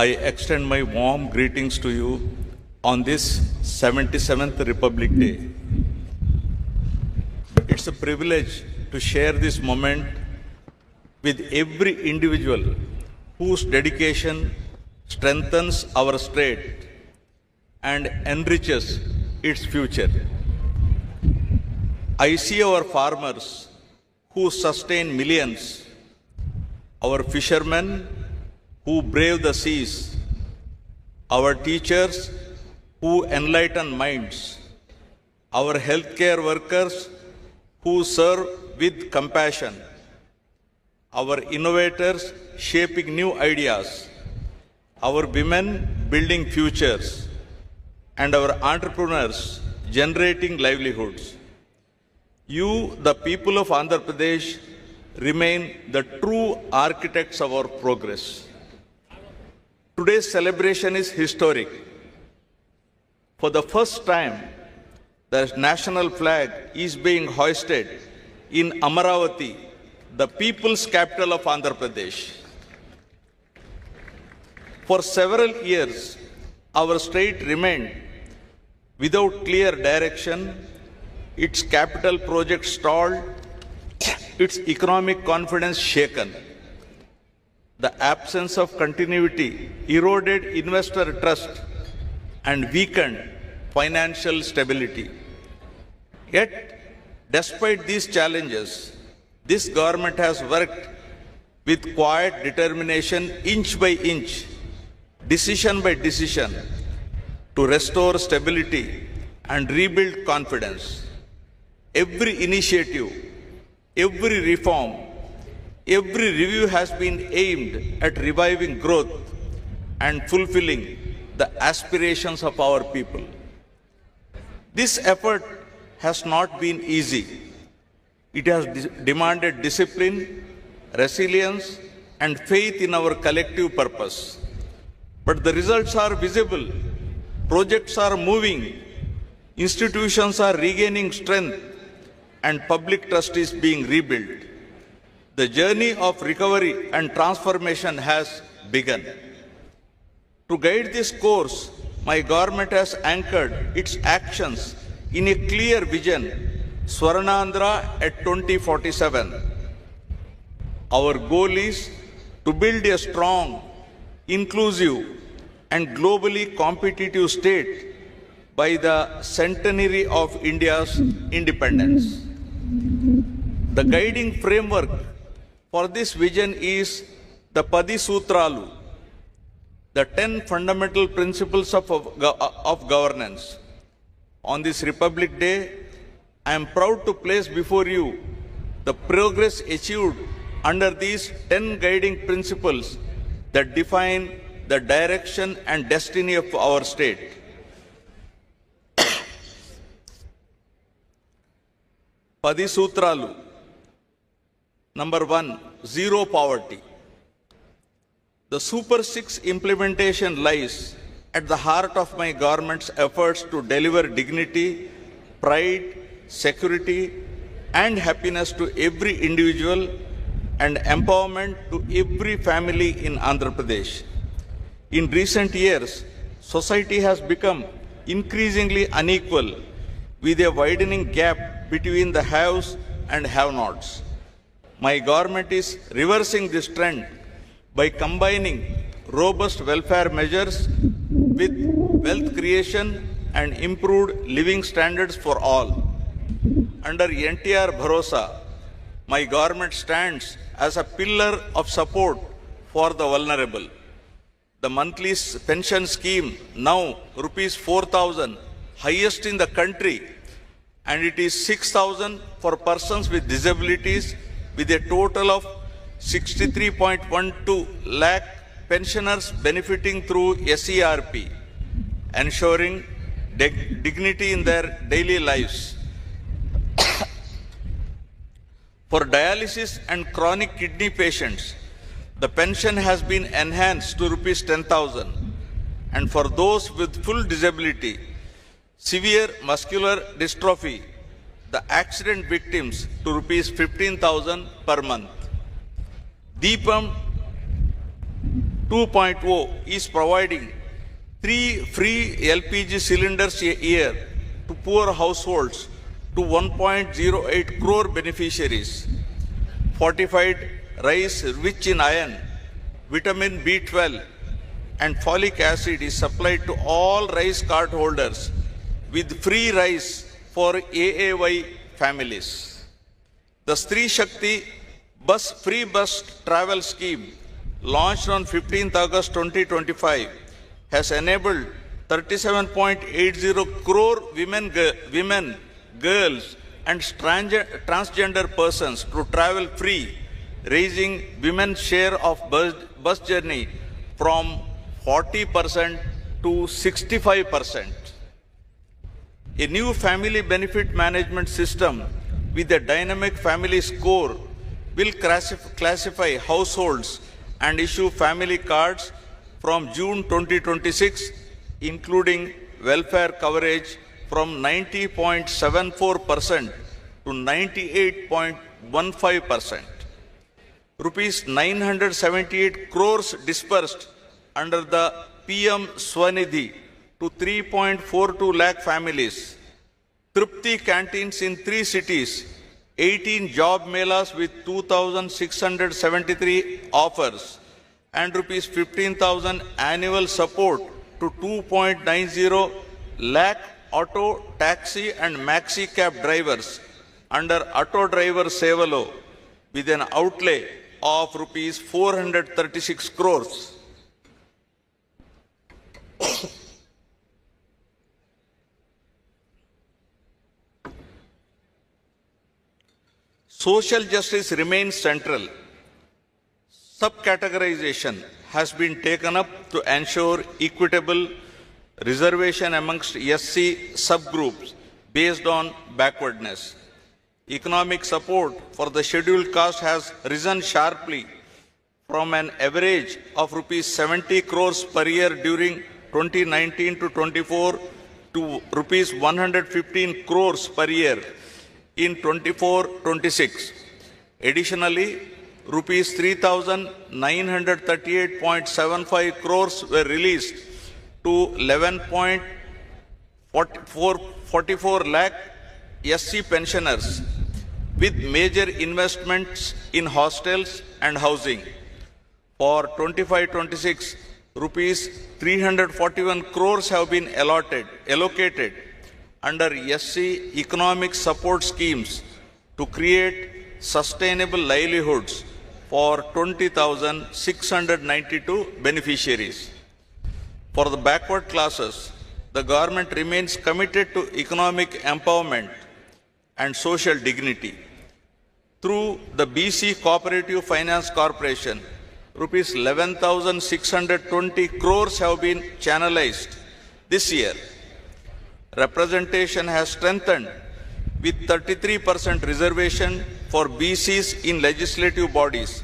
I extend my warm greetings to you on this 77th Republic Day. It's a privilege to share this moment with every individual whose dedication strengthens our state and enriches its future. I see our farmers who sustain millions, our fishermen who brave the seas, our teachers who enlighten minds, our healthcare workers who serve with compassion, our innovators shaping new ideas, our women building futures, and our entrepreneurs generating livelihoods. You, the people of Andhra Pradesh, remain the true architects of our progress. Today's celebration is historic. For the first time, the national flag is being hoisted in Amaravati, the people's capital of Andhra Pradesh. For several years, our state remained without clear direction, its capital project stalled, its economic confidence shaken. The absence of continuity eroded investor trust and weakened financial stability. Yet, despite these challenges, this government has worked with quiet determination, inch by inch, decision by decision, to restore stability and rebuild confidence. Every initiative every reform, every review has been aimed at reviving growth and fulfilling the aspirations of our people. This effort has not been easy. It has demanded discipline, resilience, and faith in our collective purpose. But the results are visible. Projects are moving, institutions are regaining strength, and public trust is being rebuilt. The journey of recovery and transformation has begun. To guide this course, my government has anchored its actions in a clear vision, Swarnandhra at 2047. Our goal is to build a strong, inclusive, and globally competitive state by the centenary of India's independence. The guiding framework for this vision is the Padi Sutralu, the 10 fundamental principles of governance. On this Republic Day, I am proud to place before you the progress achieved under these 10 guiding principles that define the direction and destiny of our state. Padi Sutralu. Number 1, zero poverty. The Super 6 implementation lies at the heart of my government's efforts to deliver dignity, pride, security, and happiness to every individual and empowerment to every family in Andhra Pradesh. In recent years, society has become increasingly unequal with a widening gap between the haves and have-nots. My government is reversing this trend by combining robust welfare measures with wealth creation and improved living standards for all. Under NTR Bharosa, my government stands as a pillar of support for the vulnerable. The monthly pension scheme, now rupees 4,000, highest in the country, and it is 6,000 for persons with disabilities, with a total of 63.12 lakh pensioners benefiting through SERP, ensuring dignity in their daily lives. For dialysis and chronic kidney patients, the pension has been enhanced to rupees 10,000, and for those with full disability, severe muscular dystrophy, the accident victims to rupees 15,000 per month. Deepam 2.0 is providing 3 free LPG cylinders a year to poor households to 1.08 crore beneficiaries. Fortified rice rich in iron, vitamin B12 and folic acid is supplied to all rice card holders with free rice for AAY families. The Stree Shakti free bus travel scheme, launched on 15th August 2025, has enabled 37.80 crore women, girls and transgender persons to travel free, raising women's share of bus journey from 40% to 65%. A new family benefit management system with a dynamic family score will classify households and issue family cards from June 2026, including welfare coverage from 90.74% to 98.15%. Rupees 978 crores dispersed under the PM Swanidhi to 3.42 lakh families. Tripti canteens in 3 cities, 18 job melas with 2,673 offers, and rupees 15,000 annual support to 2.90 lakh auto, taxi and maxi cab drivers under Auto Driver Sevalo with an outlay of rupees 436 crores. Social justice remains central. Subcategorization has been taken up to ensure equitable reservation amongst SC subgroups based on backwardness. Economic support for the scheduled caste has risen sharply from an average of rupees 70 crores per year during 2019 to 24 to rupees 115 crores per year in 24-26. Additionally, rupees 3,938.75 crores were released to 11.44 lakh SC pensioners with major investments in hostels and housing. For 25-26, rupees 341 crores have been allocated under SC economic support schemes to create sustainable livelihoods for 20,692 beneficiaries. For the backward classes, the government remains committed to economic empowerment and social dignity. Through the BC Cooperative Finance Corporation, rupees 11,620 crores have been channelized this year. Representation has strengthened with 33% reservation for BCs in legislative bodies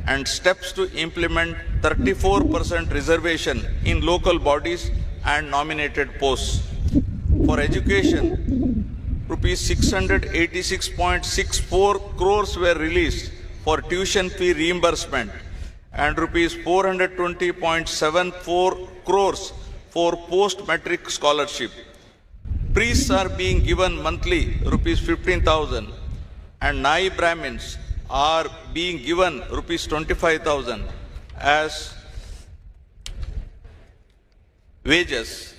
and steps to implement 34% reservation in local bodies and nominated posts. For education, rupees 686.64 crores were released for tuition fee reimbursement and rupees 420.74 crores for post-matric scholarship. Priests are being given monthly rupees 15,000 and Nai Brahmins are being given rupees 25,000 as wages.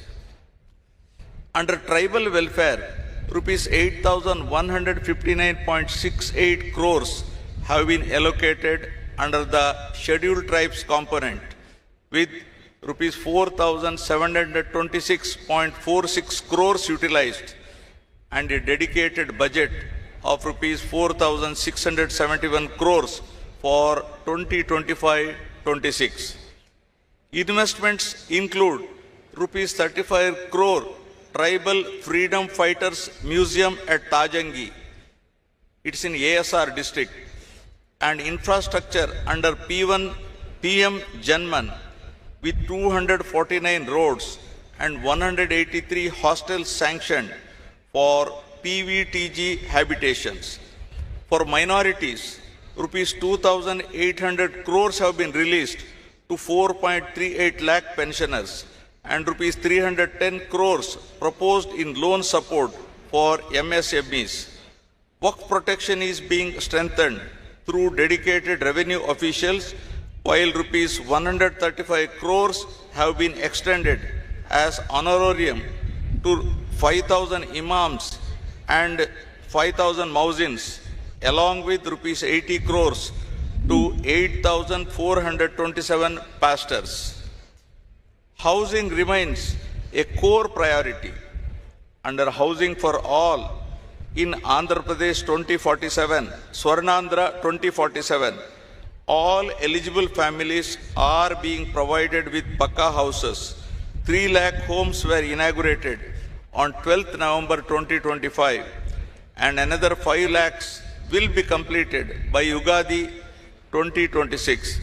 Under tribal welfare, rupees 8,159.68 crores have been allocated under the scheduled tribes component, with rupees 4,726.46 crores utilized and a dedicated budget of rupees 4,671 crores for 2025-26. Investments include rupees 35 crore Tribal Freedom Fighters Museum at Tajangi. It's in ASR district. And infrastructure under P1 PM Janman with 249 roads and 183 hostels sanctioned for PVTG habitations. For minorities, rupees 2,800 crores have been released to 4.38 lakh pensioners and rupees 310 crores proposed in loan support for MSMEs. Work protection is being strengthened through dedicated revenue officials, while rupees 135 crores have been extended as honorarium to 5,000 imams and 5,000 muezzins, along with rupees 80 crores to 8,427 pastors. Housing remains a core priority. Under Housing for All in Andhra Pradesh 2047, Swarnandhra 2047, all eligible families are being provided with Pakka houses. 3 lakh homes were inaugurated on 12th November 2025 and another 5 lakhs will be completed by Ugadi 2026.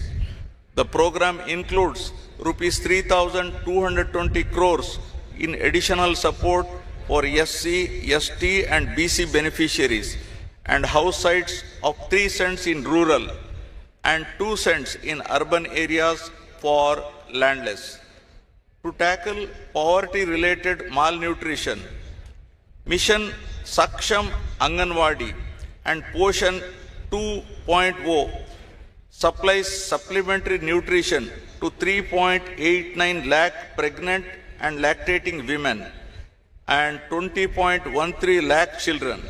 The program includes rupees 3,220 crores in additional support for SC, ST and BC beneficiaries and house sites of 3 cents in rural and 2 cents in urban areas for landless. To tackle poverty-related malnutrition, Mission Saksham Anganwadi and Poshan 2.0 supplies supplementary nutrition to 3.89 lakh pregnant and lactating women and 20.13 lakh children.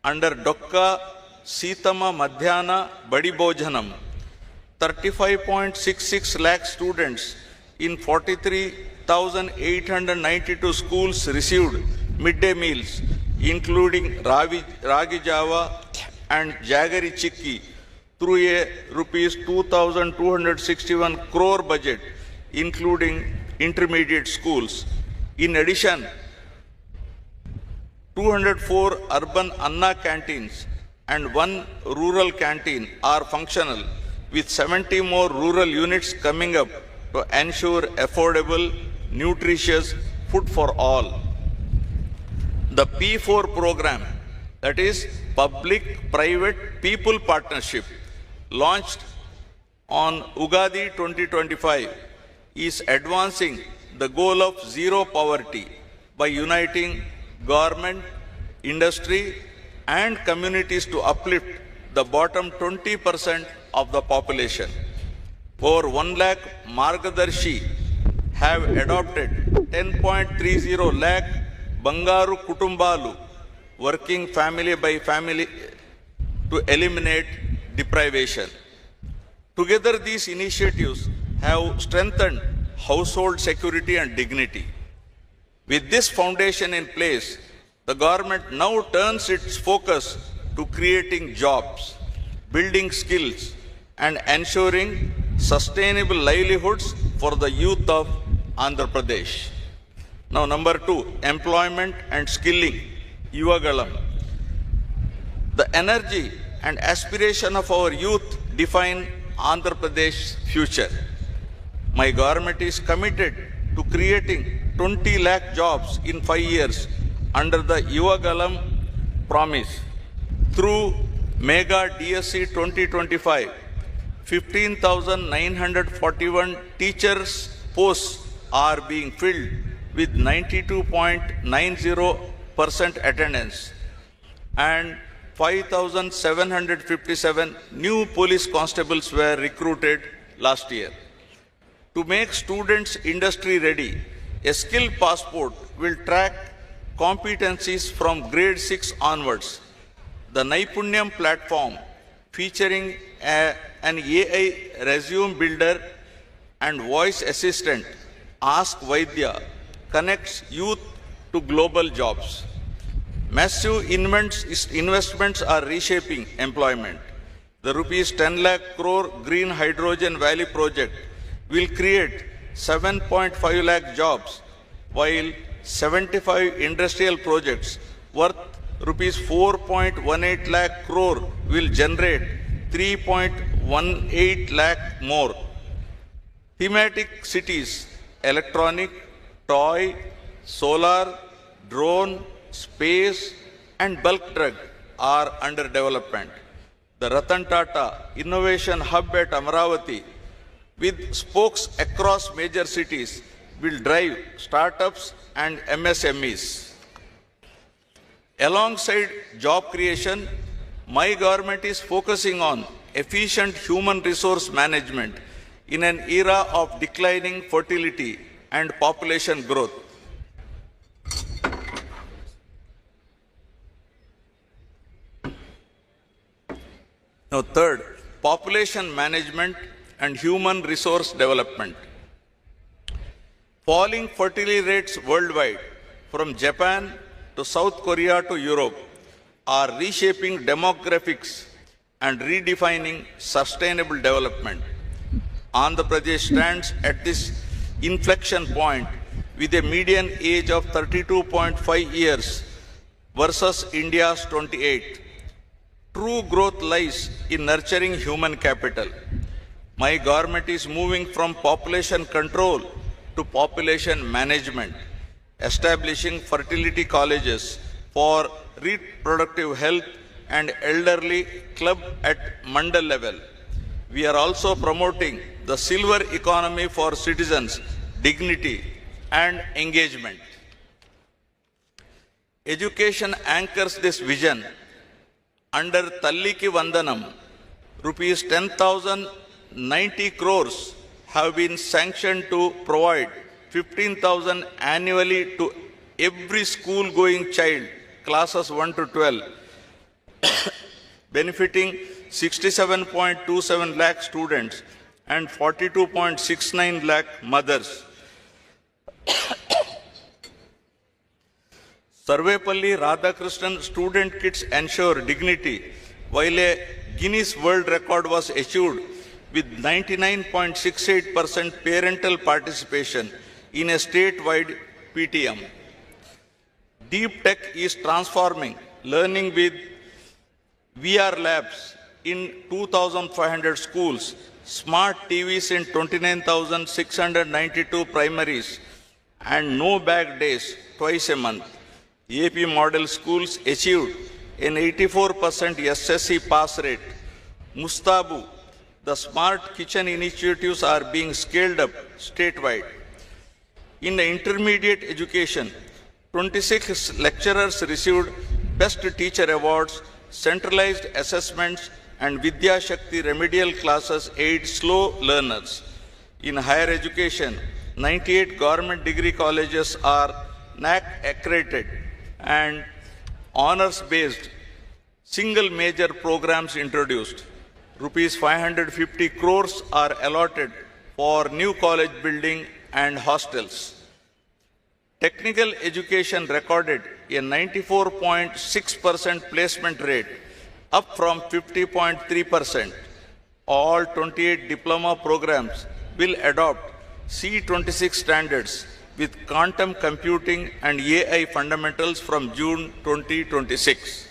Under Dokka Sitama Madhyana Badi Bhojanam, 35.66 lakh students in 43,892 schools received midday meals, including Ragi Java and Jagari Chikki through a rupees 2,261 crore budget, including intermediate schools. In addition, 204 urban Anna canteens and 1 rural canteen are functional, with 70 more rural units coming up to ensure affordable, nutritious food for all. The P4 program, that is Public-Private People Partnership, launched on Ugadi 2025, is advancing the goal of zero poverty by uniting government, industry, and communities to uplift the bottom 20% of the population. Over 1 lakh Margadarshi have adopted 10.30 lakh Bangaru Kutumbalu, working family by family to eliminate deprivation. Together, these initiatives have strengthened household security and dignity. With this foundation in place, the government now turns its focus to creating jobs, building skills, and ensuring sustainable livelihoods for the youth of Andhra Pradesh. Now, number 2, employment and skilling, Yuvagalam. The energy and aspiration of our youth define Andhra Pradesh's future. My government is committed to creating 20 lakh jobs in 5 years under the Yuvagalam promise. Through Mega DSC 2025, 15,941 teachers' posts are being filled with 92.90% attendance, and 5,757 new police constables were recruited last year. To make students industry ready, a skill passport will track competencies from grade 6 onwards. The Naipunyam platform, featuring an AI resume builder and voice assistant, Ask Vaidya, connects youth to global jobs. Massive investments are reshaping employment. The rupees 10 lakh crore Green Hydrogen Valley project will create 7.5 lakh jobs, while 75 industrial projects worth rupees 4.18 lakh crore will generate 3.18 lakh more. Thematic cities, electronic, toy, solar, drone, space, and bulk drug are under development. The Ratan Tata Innovation Hub at Amaravati, with spokes across major cities, will drive startups and MSMEs. Alongside job creation, my government is focusing on efficient human resource management in an era of declining fertility and population growth. Now, third, population management and human resource development. Falling fertility rates worldwide, from Japan to South Korea to Europe, are reshaping demographics and redefining sustainable development. Andhra Pradesh stands at this inflection point with a median age of 32.5 years versus India's 28. True growth lies in nurturing human capital. My government is moving from population control to population management, establishing fertility colleges for reproductive health and elderly club at mandal level. We are also promoting the silver economy for citizens, dignity and engagement. Education anchors this vision. Under Talliki Vandanam, rupees 10,090 crores have been sanctioned to provide 15,000 annually to every school-going child, classes 1 to 12, benefiting 67.27 lakh students and 42.69 lakh mothers. Sarvepalli Radhakrishnan student kits ensure dignity while a Guinness World Record was achieved with 99.68% parental participation in a statewide PTM. Deep Tech is transforming learning with VR labs in 2,500 schools, smart TVs in 29,692 primaries, and no bag days twice a month. AP model schools achieved an 84% SSC pass rate. Mustabu, the smart kitchen initiatives are being scaled up statewide. In the intermediate education, 26 lecturers received Best Teacher Awards, centralized assessments, and Vidya Shakti remedial classes aid slow learners. In higher education, 98 government degree colleges are NAC accredited and honors-based single major programs introduced. Rupees 550 crores are allotted for new college building and hostels. Technical education recorded a 94.6% placement rate, up from 50.3%. All 28 diploma programs will adopt C26 standards with quantum computing and AI fundamentals from June 2026.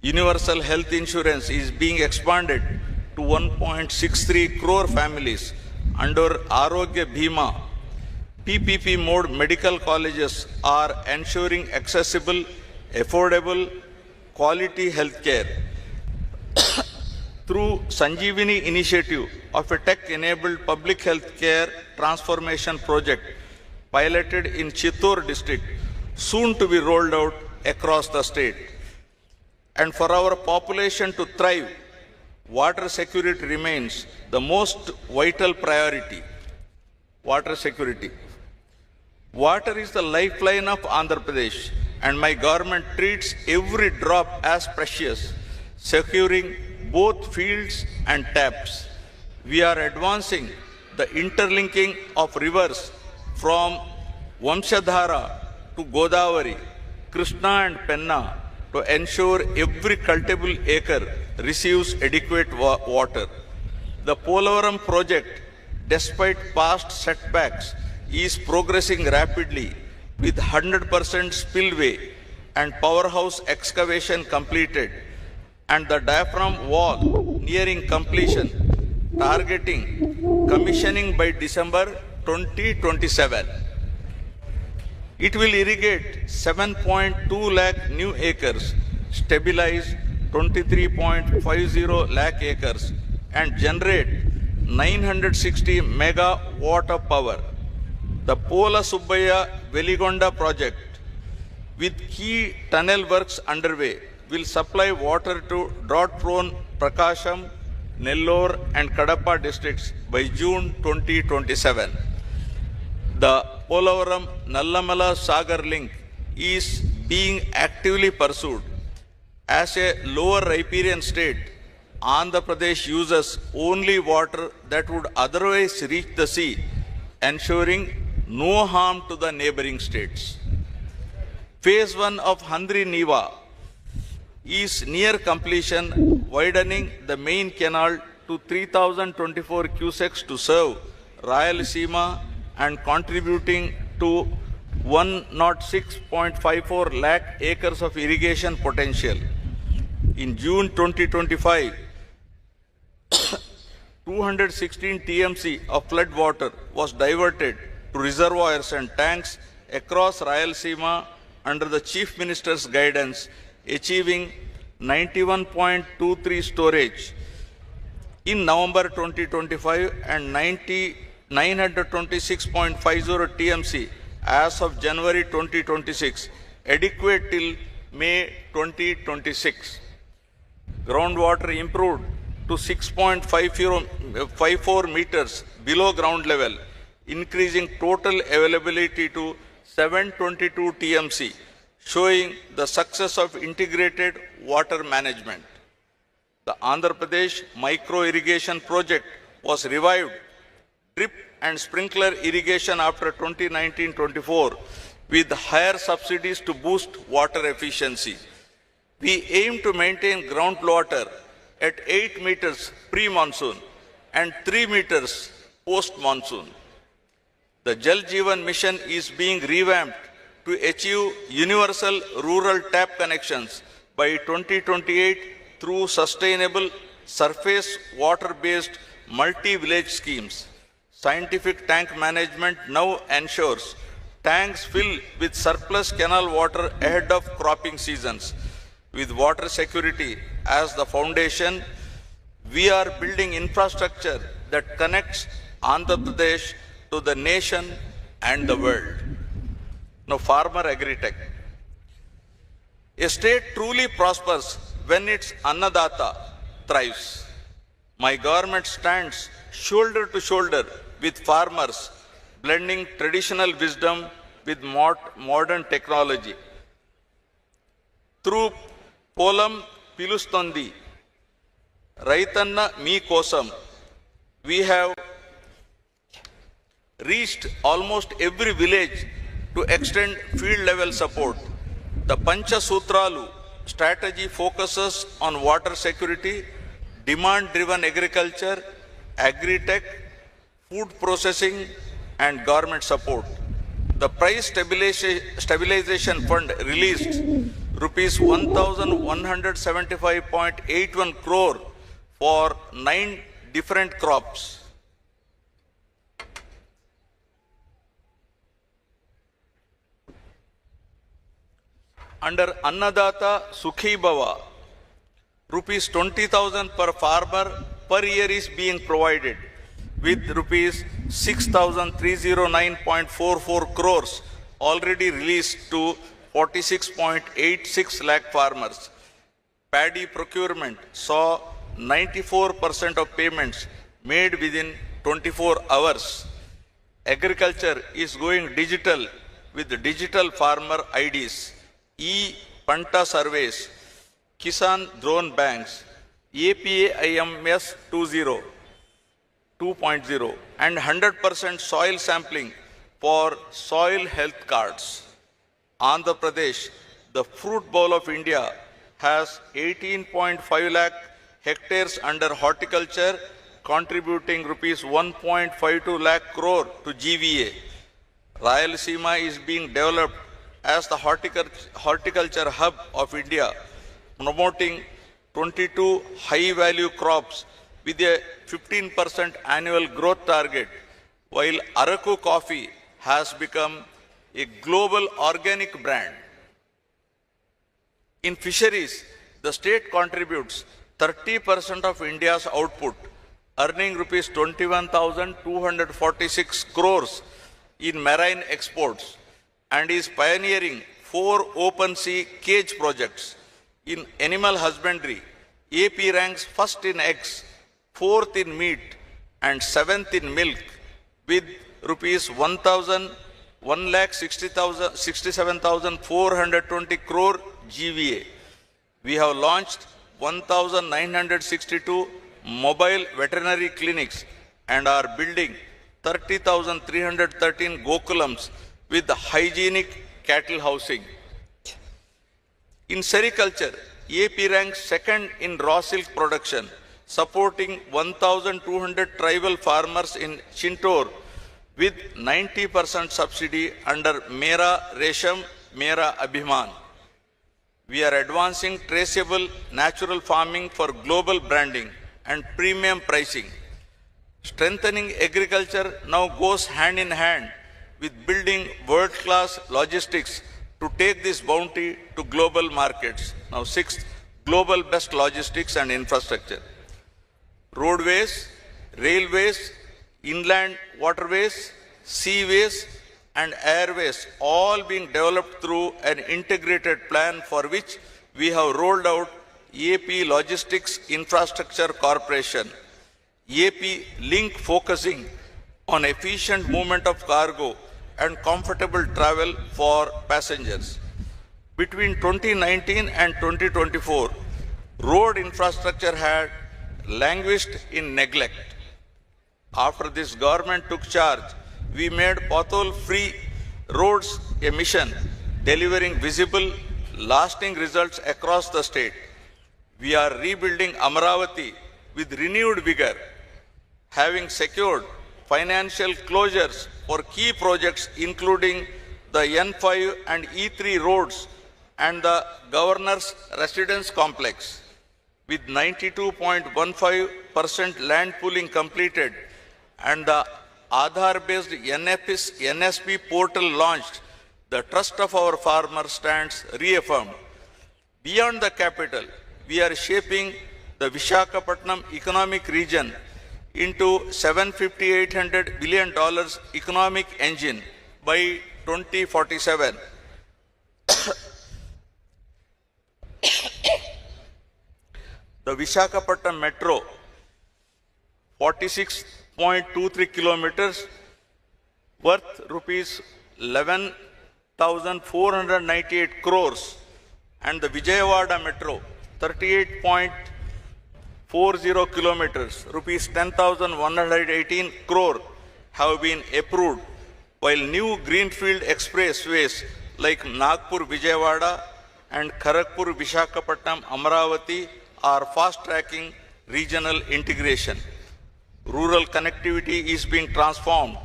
Universal health insurance is being expanded to 1.63 crore families under Arogya Bhima. PPP mode medical colleges are ensuring accessible, affordable, quality health care. Through Sanjeevani initiative of a tech-enabled public health care transformation project piloted in Chittor district, soon to be rolled out across the state. And for our population to thrive, water security remains the most vital priority. Water security. Water is the lifeline of Andhra Pradesh, and my government treats every drop as precious, securing both fields and taps. We are advancing the interlinking of rivers from Vamshadhara to Godavari, Krishna and Penna to ensure every cultivable acre receives adequate water. The Polavaram project, despite past setbacks, is progressing rapidly with 100% spillway and powerhouse excavation completed and the diaphragm wall nearing completion, targeting commissioning by December 2027. It will irrigate 7.2 lakh new acres, stabilize 23.50 lakh acres, and generate 960 megawatt of power. The Pola Subbaya Veligonda project, with key tunnel works underway, will supply water to drought-prone Prakasham, Nellore and Kadapa districts by June 2027. The Polavaram Nallamala Sagar link is being actively pursued. As a lower riparian state, Andhra Pradesh uses only water that would otherwise reach the sea, ensuring no harm to the neighboring states. Phase 1 of Handri Niva is near completion, widening the main canal to 3,024 cusecs to serve Rayalaseema and contributing to 106.54 lakh acres of irrigation potential. In June 2025, 216 TMC of flood water was diverted to reservoirs and tanks across Rayalaseema under the Chief Minister's guidance, achieving 91.23 storage in November 2025 and 926.50 TMC as of January 2026, adequate till May 2026. Groundwater improved to 6.54 meters below ground level, increasing total availability to 722 TMC, showing the success of integrated water management. The Andhra Pradesh micro irrigation project was revived, drip and sprinkler irrigation after 2019-24 with higher subsidies to boost water efficiency. We aim to maintain groundwater at 8 meters pre-monsoon and 3 meters post-monsoon. The Jal Jeevan Mission is being revamped to achieve universal rural tap connections by 2028 through sustainable surface water-based multi-village schemes. Scientific tank management now ensures tanks fill with surplus canal water ahead of cropping seasons. With water security as the foundation, we are building infrastructure that connects Andhra Pradesh to the nation and the world. Now, farmer agri-tech. A state truly prospers when its Annadata thrives. My government stands shoulder to shoulder with farmers, blending traditional wisdom with modern technology. Through Polam Pilustondi, Raitanna Me Kosam, we have reached almost every village to extend field level support. The Pancha Sutralu strategy focuses on water security, demand driven agriculture, agri-tech, food processing and government support. The price stabilization fund released rupees 1175.81 crore for 9 different crops. Under Annadata Sukhi Bhava, rupees 20,000 per farmer per year is being provided, with rupees 6,309.44 crores already released to 46.86 lakh farmers. Paddy procurement saw 94% of payments made within 24 hours. Agriculture is going digital with digital farmer IDs, e-Panta surveys, Kisan drone banks, APAIMS 2.0 and 100% soil sampling for soil health cards. Andhra Pradesh, the fruit bowl of India, has 18.5 lakh hectares under horticulture, contributing rupees 1.52 lakh crore to GVA. Rayalaseema is being developed as the horticulture hub of India, promoting 22 high-value crops with a 15% annual growth target, while Araku coffee has become a global organic brand. In fisheries, the state contributes 30% of India's output, earning rupees 21,246 crores in marine exports, and is pioneering 4 open sea cage projects. In animal husbandry, AP ranks first in eggs, 4th in meat, and 7th in milk, with rupees 1,67,420 crore GVA. We have launched 1,962 mobile veterinary clinics and are building 30,313 Gokulams with hygienic cattle housing. In sericulture, AP ranks second in raw silk production, supporting 1,200 tribal farmers in Chintor with 90% subsidy under Mera Resham, Mera Abhiman. We are advancing traceable natural farming for global branding and premium pricing. Strengthening agriculture now goes hand in hand with building world-class logistics to take this bounty to global markets. Now, 6th, global best logistics and infrastructure. Roadways, railways, inland waterways, seaways, and airways all being developed through an integrated plan for which we have rolled out AP Logistics Infrastructure Corporation, AP Link, focusing on efficient movement of cargo and comfortable travel for passengers. Between 2019 and 2024, road infrastructure had languished in neglect. After this government took charge, we made pothole-free roads a mission, delivering visible lasting results across the state. We are rebuilding Amaravati with renewed vigor, having secured financial closures for key projects including the N5 and E3 roads and the Governor's Residence Complex. With 92.15% land pooling completed and the Aadhaar-based NSP portal launched, the trust of our farmers stands reaffirmed. Beyond the capital, we are shaping the Visakhapatnam economic region into $750-800 billion economic engine by 2047. The Visakhapatnam Metro, 46.23 kilometers, worth rupees 11,498 crores, and the Vijayawada Metro, 38.40 kilometers, rupees 10,118 crore have been approved, while new greenfield expressways like Nagpur Vijayawada and Kharagpur Visakhapatnam Amaravati are fast-tracking regional integration. Rural connectivity is being transformed.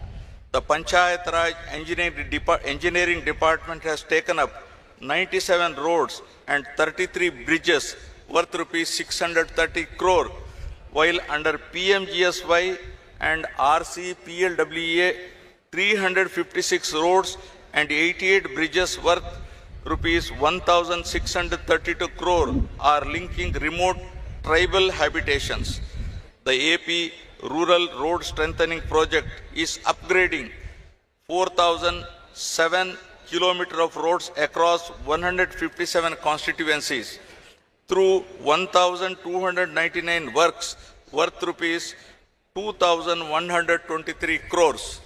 The Panchayat Raj Engineering Department has taken up 97 roads and 33 bridges worth rupees 630 crore, while under PMGSY and RCPLWA, 356 roads and 88 bridges worth rupees 1,632 crore are linking remote tribal habitations. The AP Rural Road Strengthening Project is upgrading 4,007 kilometers of roads across 157 constituencies through 1,299 works worth rupees 2,123 crores.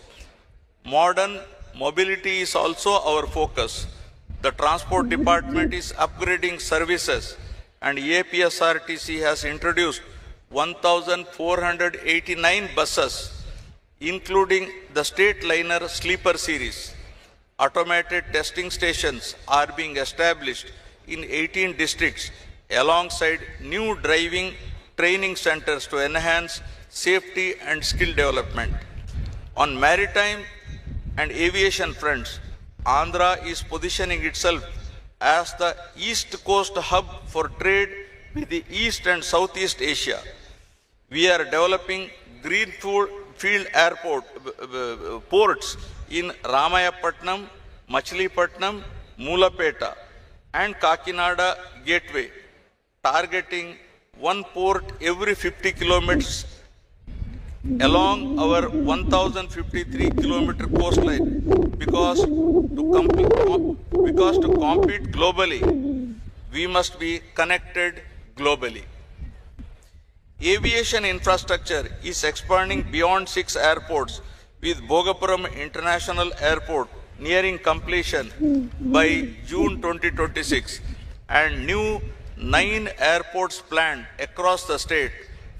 Modern mobility is also our focus. The Transport Department is upgrading services and APSRTC has introduced 1,489 buses, including the State Liner Sleeper Series. Automated testing stations are being established in 18 districts alongside new driving training centers to enhance safety and skill development. On maritime and aviation fronts, Andhra is positioning itself as the East Coast hub for trade with the East and Southeast Asia. We are developing greenfield airport ports in Ramayapatnam, Machilipatnam, Mulapeta and Kakinada Gateway, targeting one port every 50 kilometers along our 1,053 kilometer coastline because to compete globally, we must be connected globally. Aviation infrastructure is expanding beyond 6 airports, with Bhogapuram International Airport nearing completion by June 2026 and new 9 airports planned across the state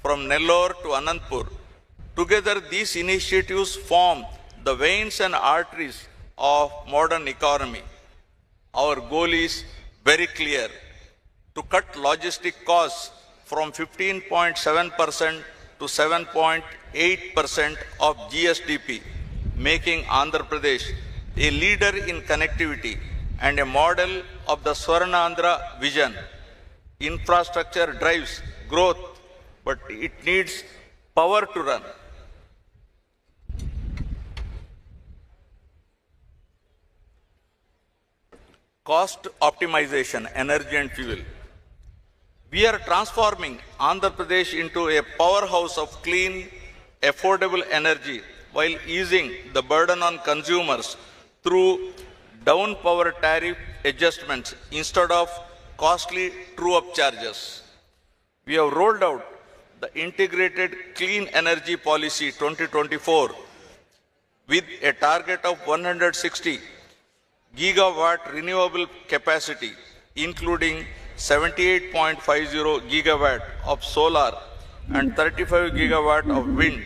from Nellore to Anantapur. Together, these initiatives form the veins and arteries of modern economy. Our goal is very clear: to cut logistic costs from 15.7% to 7.8% of GSDP, making Andhra Pradesh a leader in connectivity and a model of the Swarnandhra vision. Infrastructure drives growth, but it needs power to run. Cost optimization, energy and fuel. We are transforming Andhra Pradesh into a powerhouse of clean, affordable energy while easing the burden on consumers through down power tariff adjustments instead of costly true-up charges. We have rolled out the Integrated Clean Energy Policy 2024 with a target of 160 gigawatt renewable capacity, including 78.50 gigawatt of solar and 35 gigawatt of wind,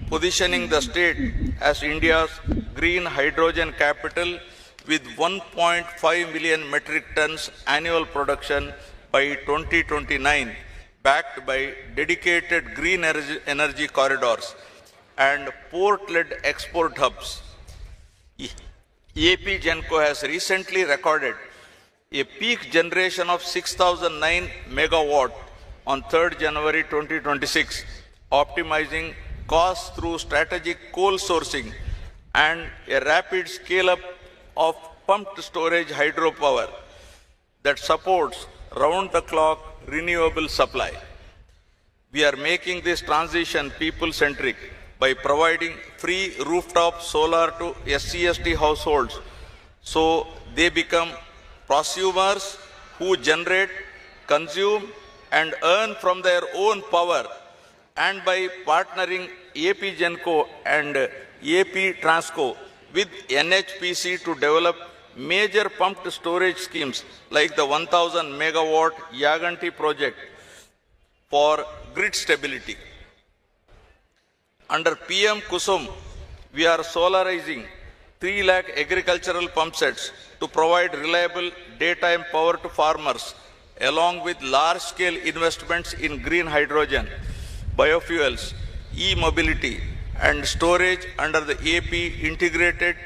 positioning the state as India's green hydrogen capital with 1.5 million metric tons annual production by 2029, backed by dedicated green energy corridors and port-led export hubs. AP Genco has recently recorded a peak generation of 6,009 megawatt on 3rd January 2026, optimizing costs through strategic coal sourcing and a rapid scale-up of pumped storage hydropower that supports round-the-clock renewable supply. We are making this transition people-centric by providing free rooftop solar to SCST households so they become prosumers who generate, consume and earn from their own power, and by partnering AP Genco and AP Transco with NHPC to develop major pumped storage schemes like the 1000 megawatt Yaganti project for grid stability. Under PM Kusum, we are solarizing 3 lakh agricultural pump sets to provide reliable daytime power to farmers, along with large-scale investments in green hydrogen, biofuels, e-mobility, and storage under the AP Integrated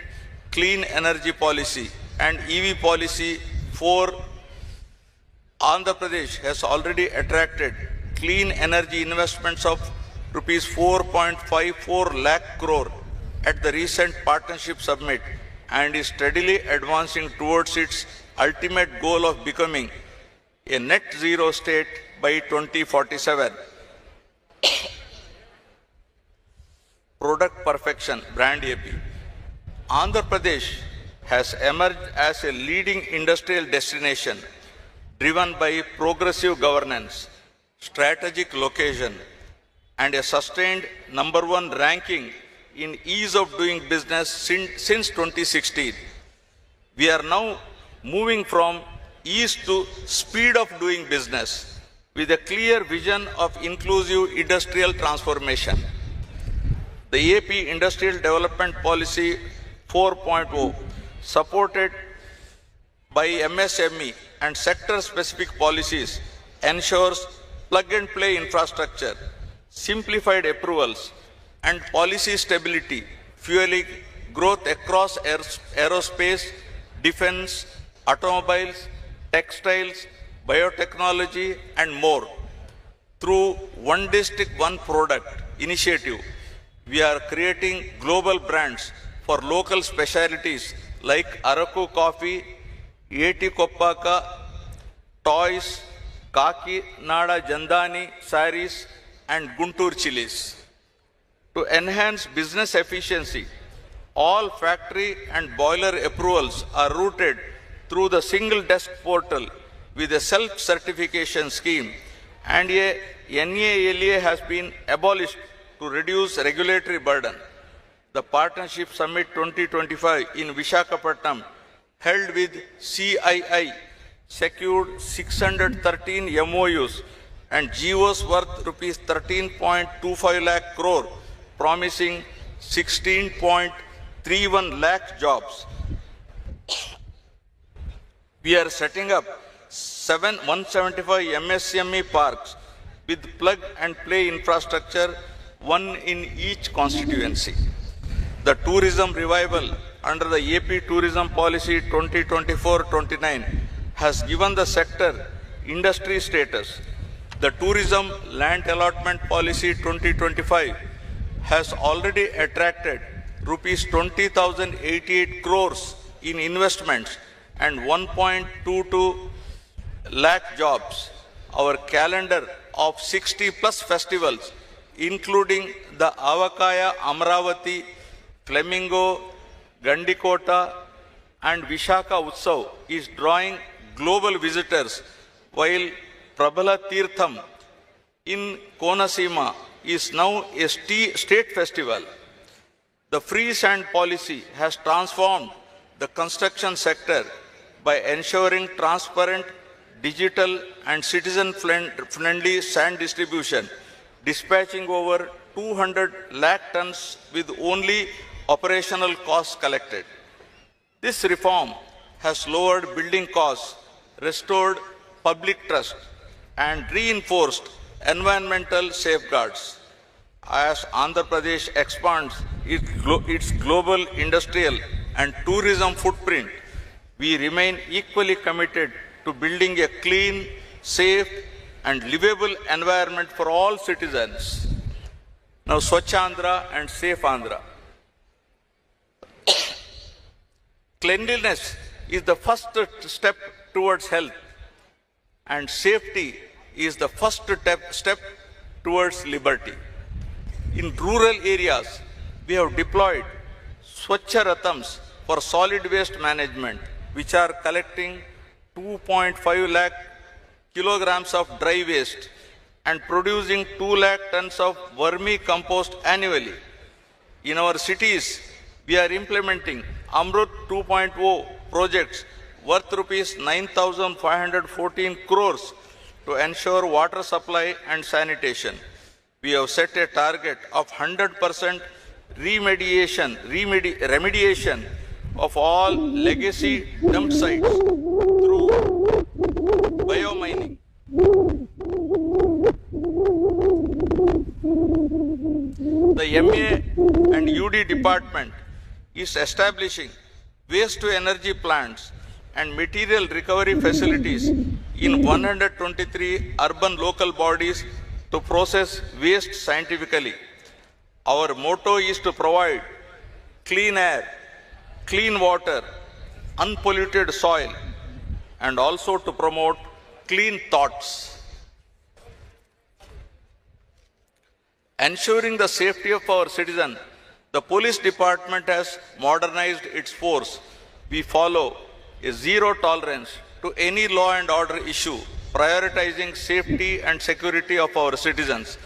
Clean Energy Policy and EV Policy 4. Andhra Pradesh has already attracted clean energy investments of rupees 4.54 lakh crore at the recent partnership summit and is steadily advancing towards its ultimate goal of becoming a net zero state by 2047. Product perfection, brand AP. Andhra Pradesh has emerged as a leading industrial destination driven by progressive governance, strategic location, and a sustained #1 ranking in ease of doing business since 2016. We are now moving from ease to speed of doing business with a clear vision of inclusive industrial transformation. The AP Industrial Development Policy 4.0, supported by MSME and sector-specific policies, ensures plug-and-play infrastructure, simplified approvals, and policy stability, fueling growth across aerospace, defense, automobiles, textiles, biotechnology, and more. Through One District, One Product initiative, we are creating global brands for local specialties like Araku coffee, Eti Koppaka, toys, Kaki Nada Jandani sarees, and Guntur chilies. To enhance business efficiency, all factory and boiler approvals are routed through the single desk portal with a self-certification scheme, and a NALA has been abolished to reduce regulatory burden. The Partnership Summit 2025 in Visakhapatnam, held with CII, secured 613 MOUs and GOs worth rupees 13.25 lakh crore, promising 16.31 lakh jobs. We are setting up 175 MSME parks with plug and play infrastructure, one in each constituency. The tourism revival under the AP Tourism Policy 2024-29 has given the sector industry status. The Tourism Land Allotment Policy 2025 has already attracted rupees 20,088 crores in investments and 1.22 lakh jobs. Our calendar of 60 plus festivals, including the Avakaya, Amravati, Flamingo, Gandikota, and Vishaka Utsav, is drawing global visitors, while Prabhala Tirtham in Konasima is now a state festival. The free sand policy has transformed the construction sector by ensuring transparent, digital, and citizen-friendly sand distribution, dispatching over 200 lakh tons with only operational costs collected. This reform has lowered building costs, restored public trust, and reinforced environmental safeguards. As Andhra Pradesh expands its global industrial and tourism footprint, we remain equally committed to building a clean, safe, and livable environment for all citizens. Now, Swachh Andhra and Safe Andhra. Cleanliness is the first step towards health, and safety is the first step towards liberty. In rural areas, we have deployed Swachh Rathams for solid waste management, which are collecting 2.5 lakh kilograms of dry waste and producing 2 lakh tons of vermicompost annually. In our cities, we are implementing Amrut 2.0 projects worth rupees 9,514 crores to ensure water supply and sanitation. We have set a target of 100% remediation of all legacy dump sites through biomining. The MA and UD department is establishing waste to energy plants and material recovery facilities in 123 urban local bodies to process waste scientifically. Our motto is to provide clean air, clean water, unpolluted soil, and also to promote clean thoughts. Ensuring the safety of our citizens, the police department has modernized its force. We follow a zero tolerance to any law and order issue, prioritizing safety and security of our citizens.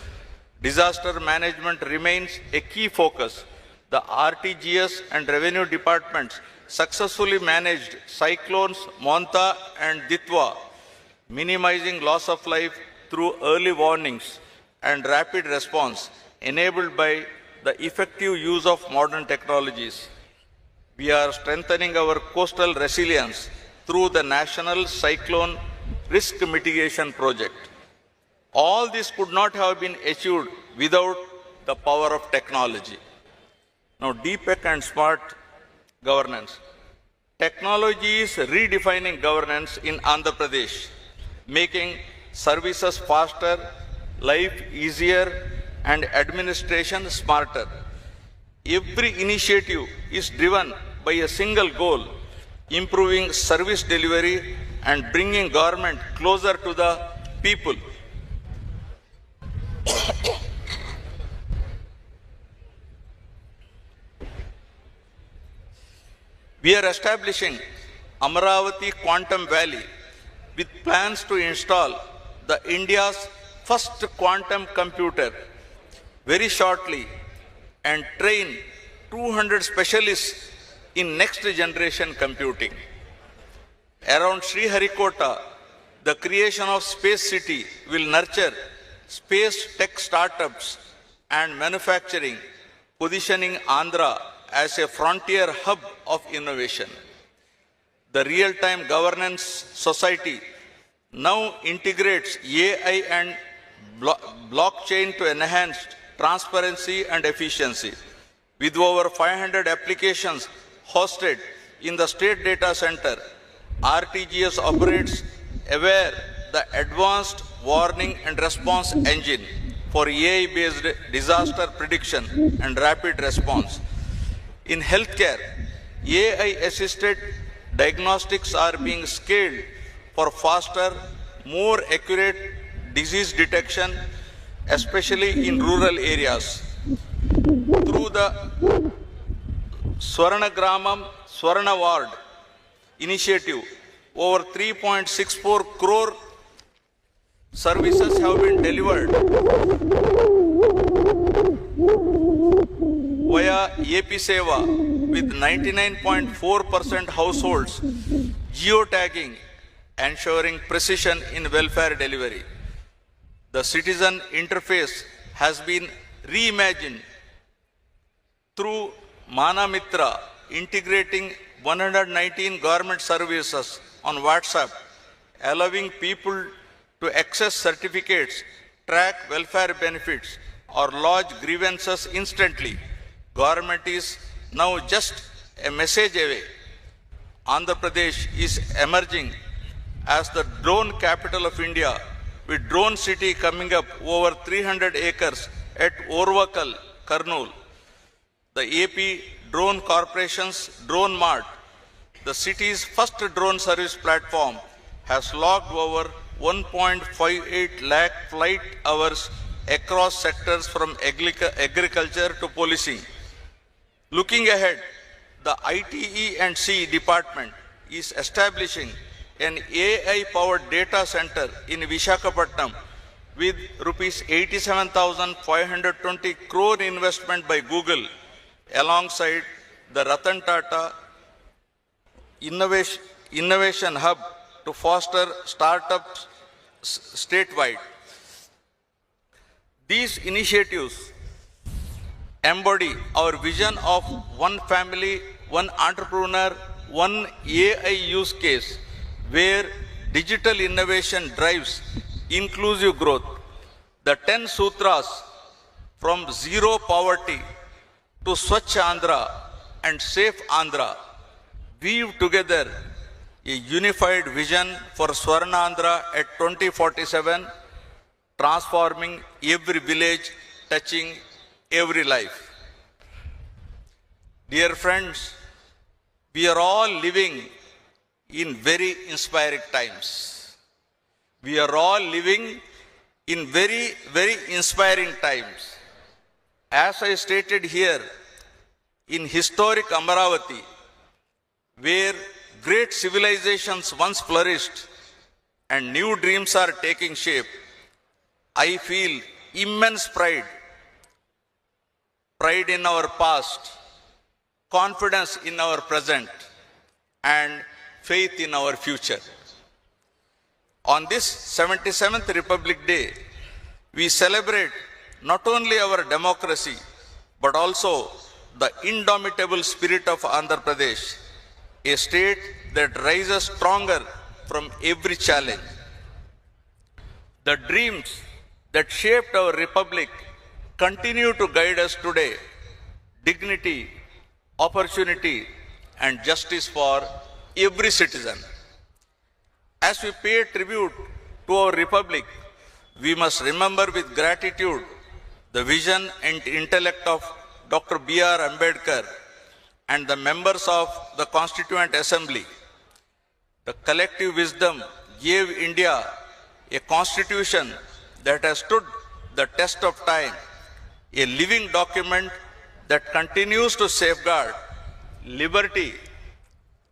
Disaster management remains a key focus. The RTGS and revenue departments successfully managed cyclones Monta and Ditwa, minimizing loss of life through early warnings and rapid response enabled by the effective use of modern technologies. We are strengthening our coastal resilience through the National Cyclone Risk Mitigation Project. All this could not have been achieved without the power of technology. Now, DPEC and smart governance. Technology is redefining governance in Andhra Pradesh, making services faster, life easier, and administration smarter. Every initiative is driven by a single goal: improving service delivery and bringing government closer to the people. We are establishing Amaravati Quantum Valley with plans to install the India's first quantum computer very shortly and train 200 specialists in next generation computing. Around Sriharikota, the creation of Space City will nurture space tech startups and manufacturing, positioning Andhra as a frontier hub of innovation. The Real-Time Governance Society now integrates AI and blockchain to enhance transparency and efficiency. With over 500 applications hosted in the State Data Center, RTGS operates aware the advanced warning and response engine for AI-based disaster prediction and rapid response. In healthcare, AI-assisted diagnostics are being scaled for faster, more accurate disease detection, especially in rural areas. Through the Swarna Gramam, Swarna Ward initiative, over 3.64 crore services have been delivered via AP Seva with 99.4% households geotagging, ensuring precision in welfare delivery. The citizen interface has been reimagined through Manamitra, integrating 119 government services on WhatsApp, allowing people to access certificates, track welfare benefits, or lodge grievances instantly. Government is now just a message away. Andhra Pradesh is emerging as the drone capital of India, with Drone City coming up over 300 acres at Orvakal, Kurnool. The AP Drone Corporation's Drone Mart, the city's first drone service platform, has logged over 1.58 lakh flight hours across sectors from agriculture to policing. Looking ahead, the ITE&C department is establishing an AI-powered data center in Visakhapatnam with rupees 87,520 crore investment by Google, alongside the Ratan Tata Innovation Hub to foster startups statewide. These initiatives embody our vision of one family, one entrepreneur, one AI use case, where digital innovation drives inclusive growth. The 10 sutras, from zero poverty to Swachh Andhra and Safe Andhra, weave together a unified vision for Swarnandhra at 2047, transforming every village, touching every life. Dear friends, we are all living in very inspiring times. We are all living in very, very inspiring times. As I stated here, in historic Amaravati, where great civilizations once flourished and new dreams are taking shape, I feel immense pride in our past, confidence in our present, and faith in our future. On this 77th Republic Day, we celebrate not only our democracy, but also the indomitable spirit of Andhra Pradesh, a state that rises stronger from every challenge. The dreams that shaped our republic continue to guide us today: dignity, opportunity, and justice for every citizen. As we pay tribute to our republic, we must remember with gratitude the vision and intellect of Dr. B.R. Ambedkar and the members of the Constituent Assembly. The collective wisdom gave India a constitution that has stood the test of time, a living document that continues to safeguard liberty,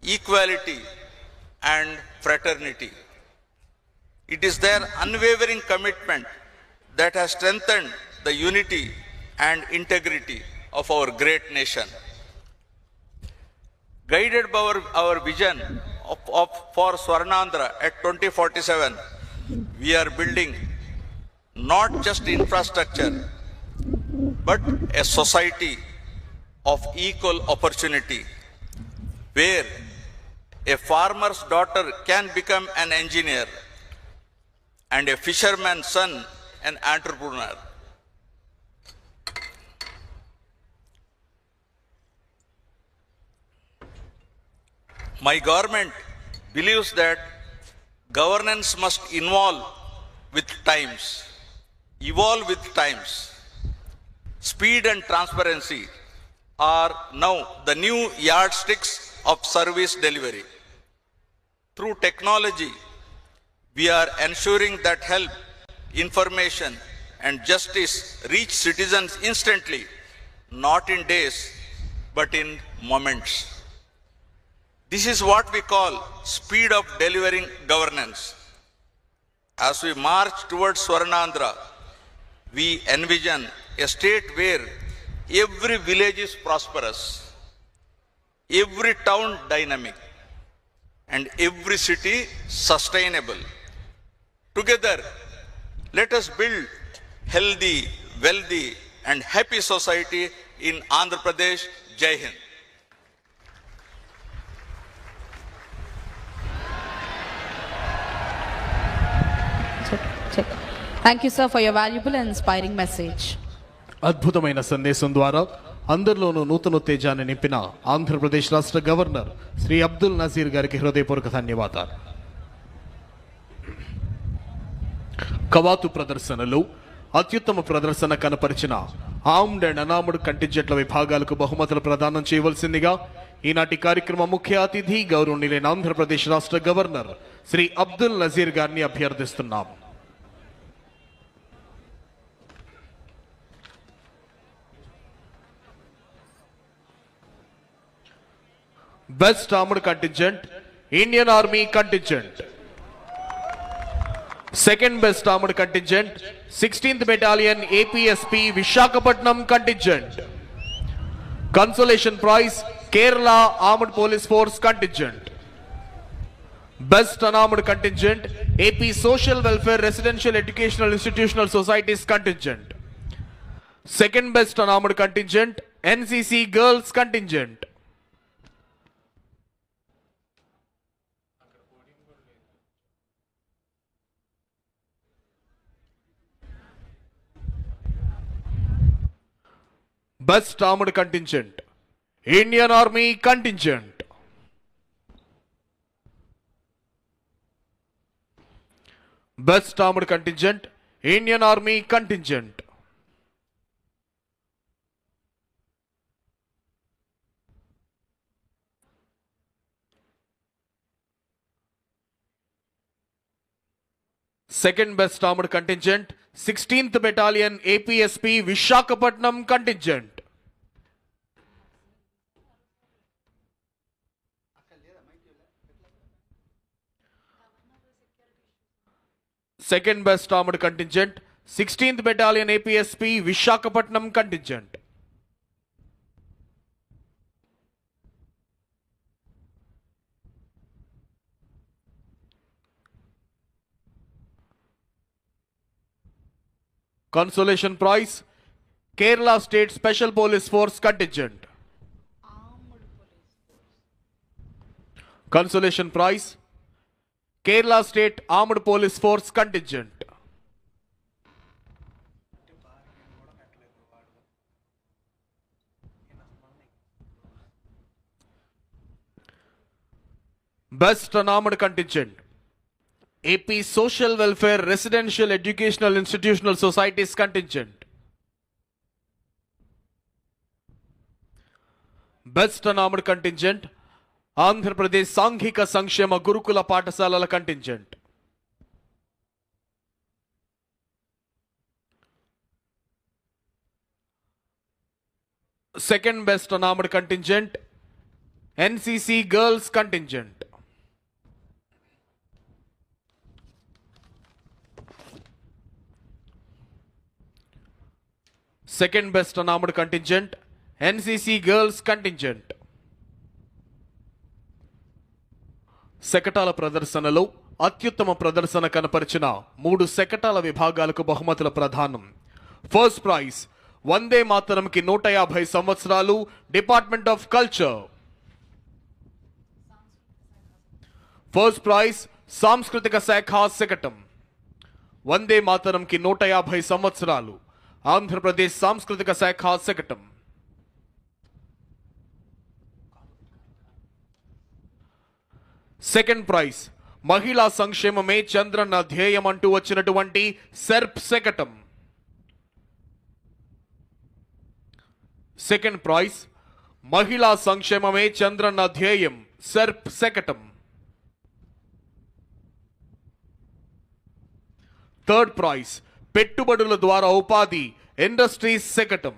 equality, and fraternity. It is their unwavering commitment that has strengthened the unity and integrity of our great nation. Guided by our vision for Swarnandhra at 2047, we are building not just infrastructure, but a society of equal opportunity, where a farmer's daughter can become an engineer and a fisherman's son an entrepreneur. My government believes that governance must evolve with times. Speed and transparency are now the new yardsticks of service delivery. Through technology, we are ensuring that help, information, and justice reach citizens instantly, not in days, but in moments. This is what we call speed of delivering governance. As we march towards Swarnandhra, we envision a state where every village is prosperous, every town dynamic, and every city sustainable. Together, let us build healthy, wealthy, and happy society in Andhra Pradesh. Jai Hind. Thank you, sir, for your valuable and inspiring message. అద్భుతమైన సందేశం ద్వారా అందరిలోనూ నూతనోత్తేజాన్ని నింపిన ఆంధ్రప్రదేశ్ రాష్ట్ర governor Shri Abdul Nazir గారికి హృదయపూర్వక ధన్యవాదాలు. కవాతు ప్రదర్శనలో అత్యుత్తమ ప్రదర్శన కనపరిచిన ఆర్మ్డ్ అండ్ అనార్మ్డ్ కంటింజెంట్ల విభాగాలకు బహుమతులు ప్రదానం చేయవలసిందిగా ఈనాటి కార్యక్రమ ముఖ్య అతిథి గౌరవనీయులైన ఆంధ్రప్రదేశ్ రాష్ట్ర గవర్నర్ శ్రీ అబ్దుల్ నజీర్ గారిని అభ్యర్థిస్తున్నాం. Best Armored Contingent, Indian Army Contingent. Second Best Armored Contingent, 16th Battalion APSP Vishakhapatnam Contingent. Consolation Prize, Kerala Armed Police Force Contingent. Best Unarmed Contingent, AP Social Welfare Residential Educational Institutional Societies Contingent. Second Best Unarmed Contingent, NCC Girls Contingent. Best Armored Contingent, Indian Army Contingent. Best Armored Contingent, Indian Army Contingent. Second Best Armored Contingent, 16th Battalion APSP Vishakhapatnam Contingent. Second Best Armored Contingent, 16th Battalion APSP Vishakhapatnam Contingent. Consolation Prize, Kerala State Special Police Force Contingent. Consolation Prize, Kerala State Armed Police Force Contingent. Best Unarmed Contingent, AP Social Welfare Residential Educational Institutional Societies Contingent. Best Unarmed Contingent, Andhra Pradesh Sanghika Sankshema Gurukula Paఠశాలల Contingent. Second Best Unarmed Contingent, NCC Girls Contingent. Second Best Unarmed Contingent, NCC Girls Contingent. శకటాల ప్రదర్శనలో అత్యుత్తమ ప్రదర్శన కనపరిచిన 3 శకటాల విభాగాలకు బహుమతుల ప్రదానం. First prize వందే మాతరంకి 150 సంవత్సరాలు, department of culture. First prize సాంస్కృతిక శాఖ శకటం. వందే మాతరంకి 150 సంవత్సరాలు, ఆంధ్రప్రదేశ్ సాంస్కృతిక శాఖ శకటం. సెకండ్ ప్రైజ్ మహిళా సంక్షేమమే చంద్రన్న ధ్యేయం అంటూ వచ్చినటువంటి సెర్ప్ శకటం. సెకండ్ ప్రైజ్ మహిళా సంక్షేమమే చంద్రన్న ధ్యేయం సెర్ప్ శకటం. థర్డ్ ప్రైజ్ పెట్టుబడుల ద్వారా ఉపాధి ఇండస్ట్రీస్ శకటం.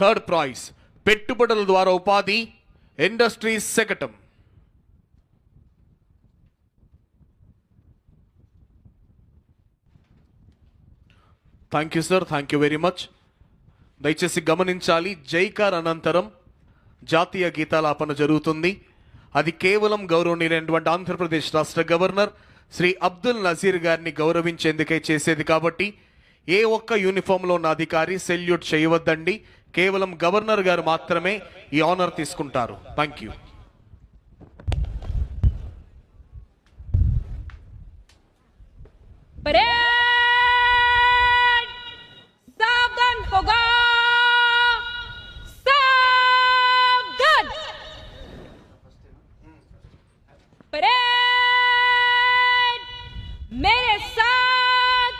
థర్డ్ ప్రైజ్ పెట్టుబడుల ద్వారా ఉపాధి ఇండస్ట్రీస్ శకటం. Thank you sir, thank you very much. దయచేసి గమనించాలి, జైకార్ అనంతరం జాతీయ గీతాలాపన జరుగుతుంది. అది కేవలం గౌరవనీయులైనటువంటి ఆంధ్రప్రదేశ్ రాష్ట్ర గవర్నర్ శ్రీ అబ్దుల్ నజీర్ గారిని గౌరవించేందుకే చేసేది కాబట్టి ఏ ఒక్క యూనిఫామ్లో ఉన్న అధికారి సెల్యూట్ చేయవద్దండి. కేవలం గవర్నర్ గారు మాత్రమే ఈ ఆనర్ తీసుకుంటారు. Thank you. परेड सावधान होगा, सावधान। परेड मेरे साथ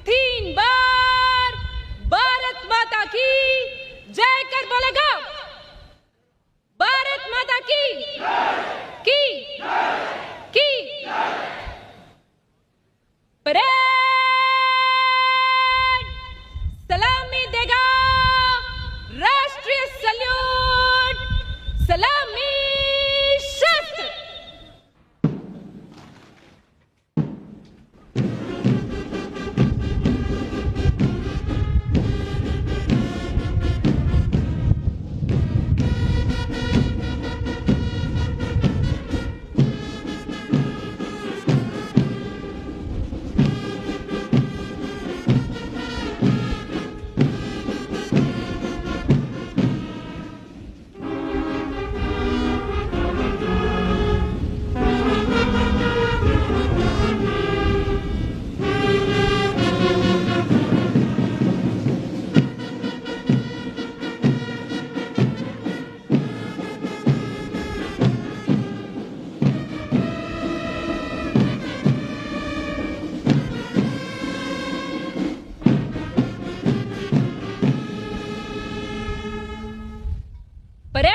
3 बार भारत माता की जय कर बोलेगा। भारत माता की परेड सलामी देगा, राष्ट्रीय सल्यूट, सलामी शस्त्र। परेड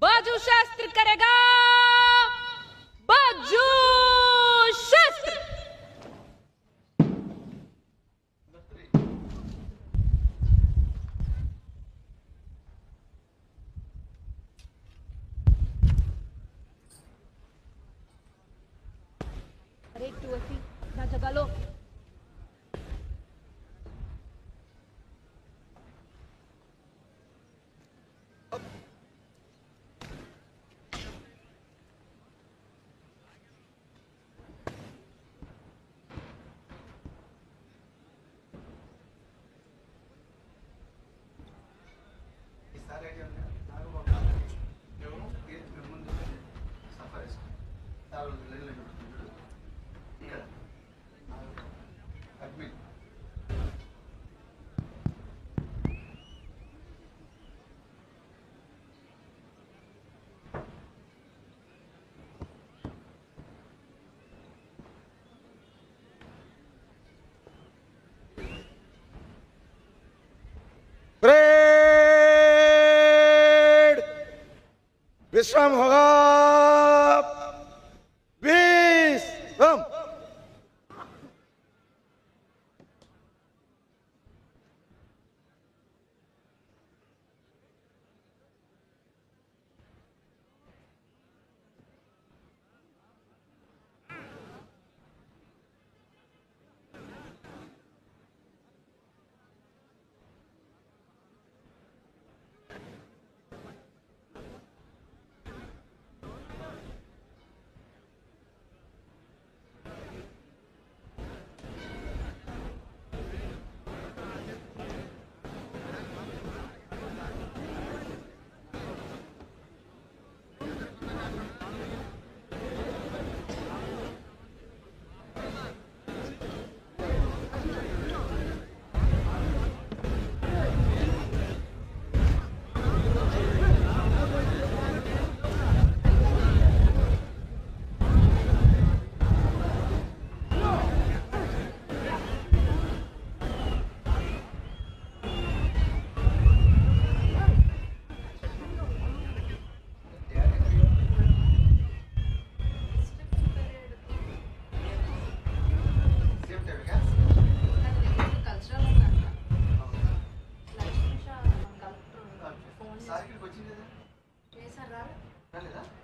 बाजू शास्त्र करेगा, बाजू शास्त्र। अरे 280 ना जगा लो। परेड विश्राम होगा, विश्राम।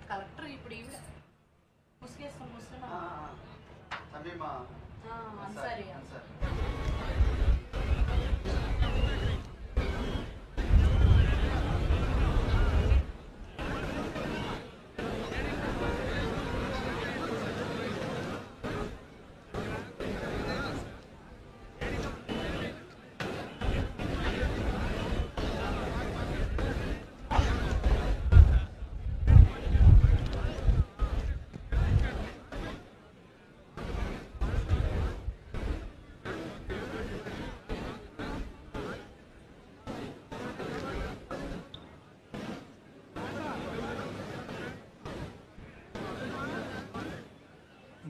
కలెక్టర్ ఇప్పుడు ఈవిడ ముసుగేసుకొని వస్తున్నా అన్సారీ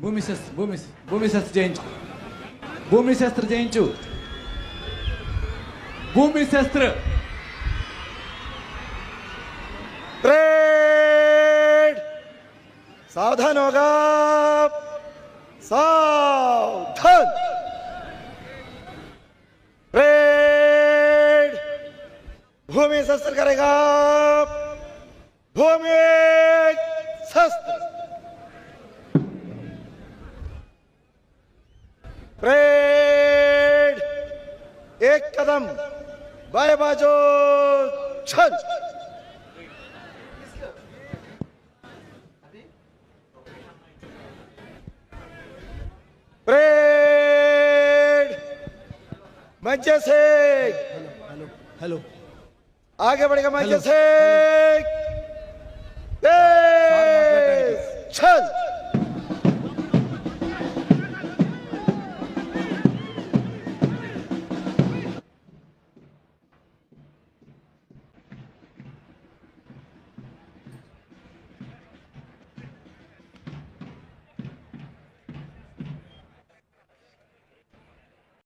భూమి శస్త్ర చేయించు. భూమి శస్త్ర చేయించు. భూమి శస్త్ర. परेड सावधान होगा. सावधान. परेड भूमि शस्त्र करेगा. भूमि शस्त्र. परेड एक कदम बाएं बाजू चल. परेड मंचे से హలో आगे बढ़ेगा. मंचे हेलो. से तेज चल.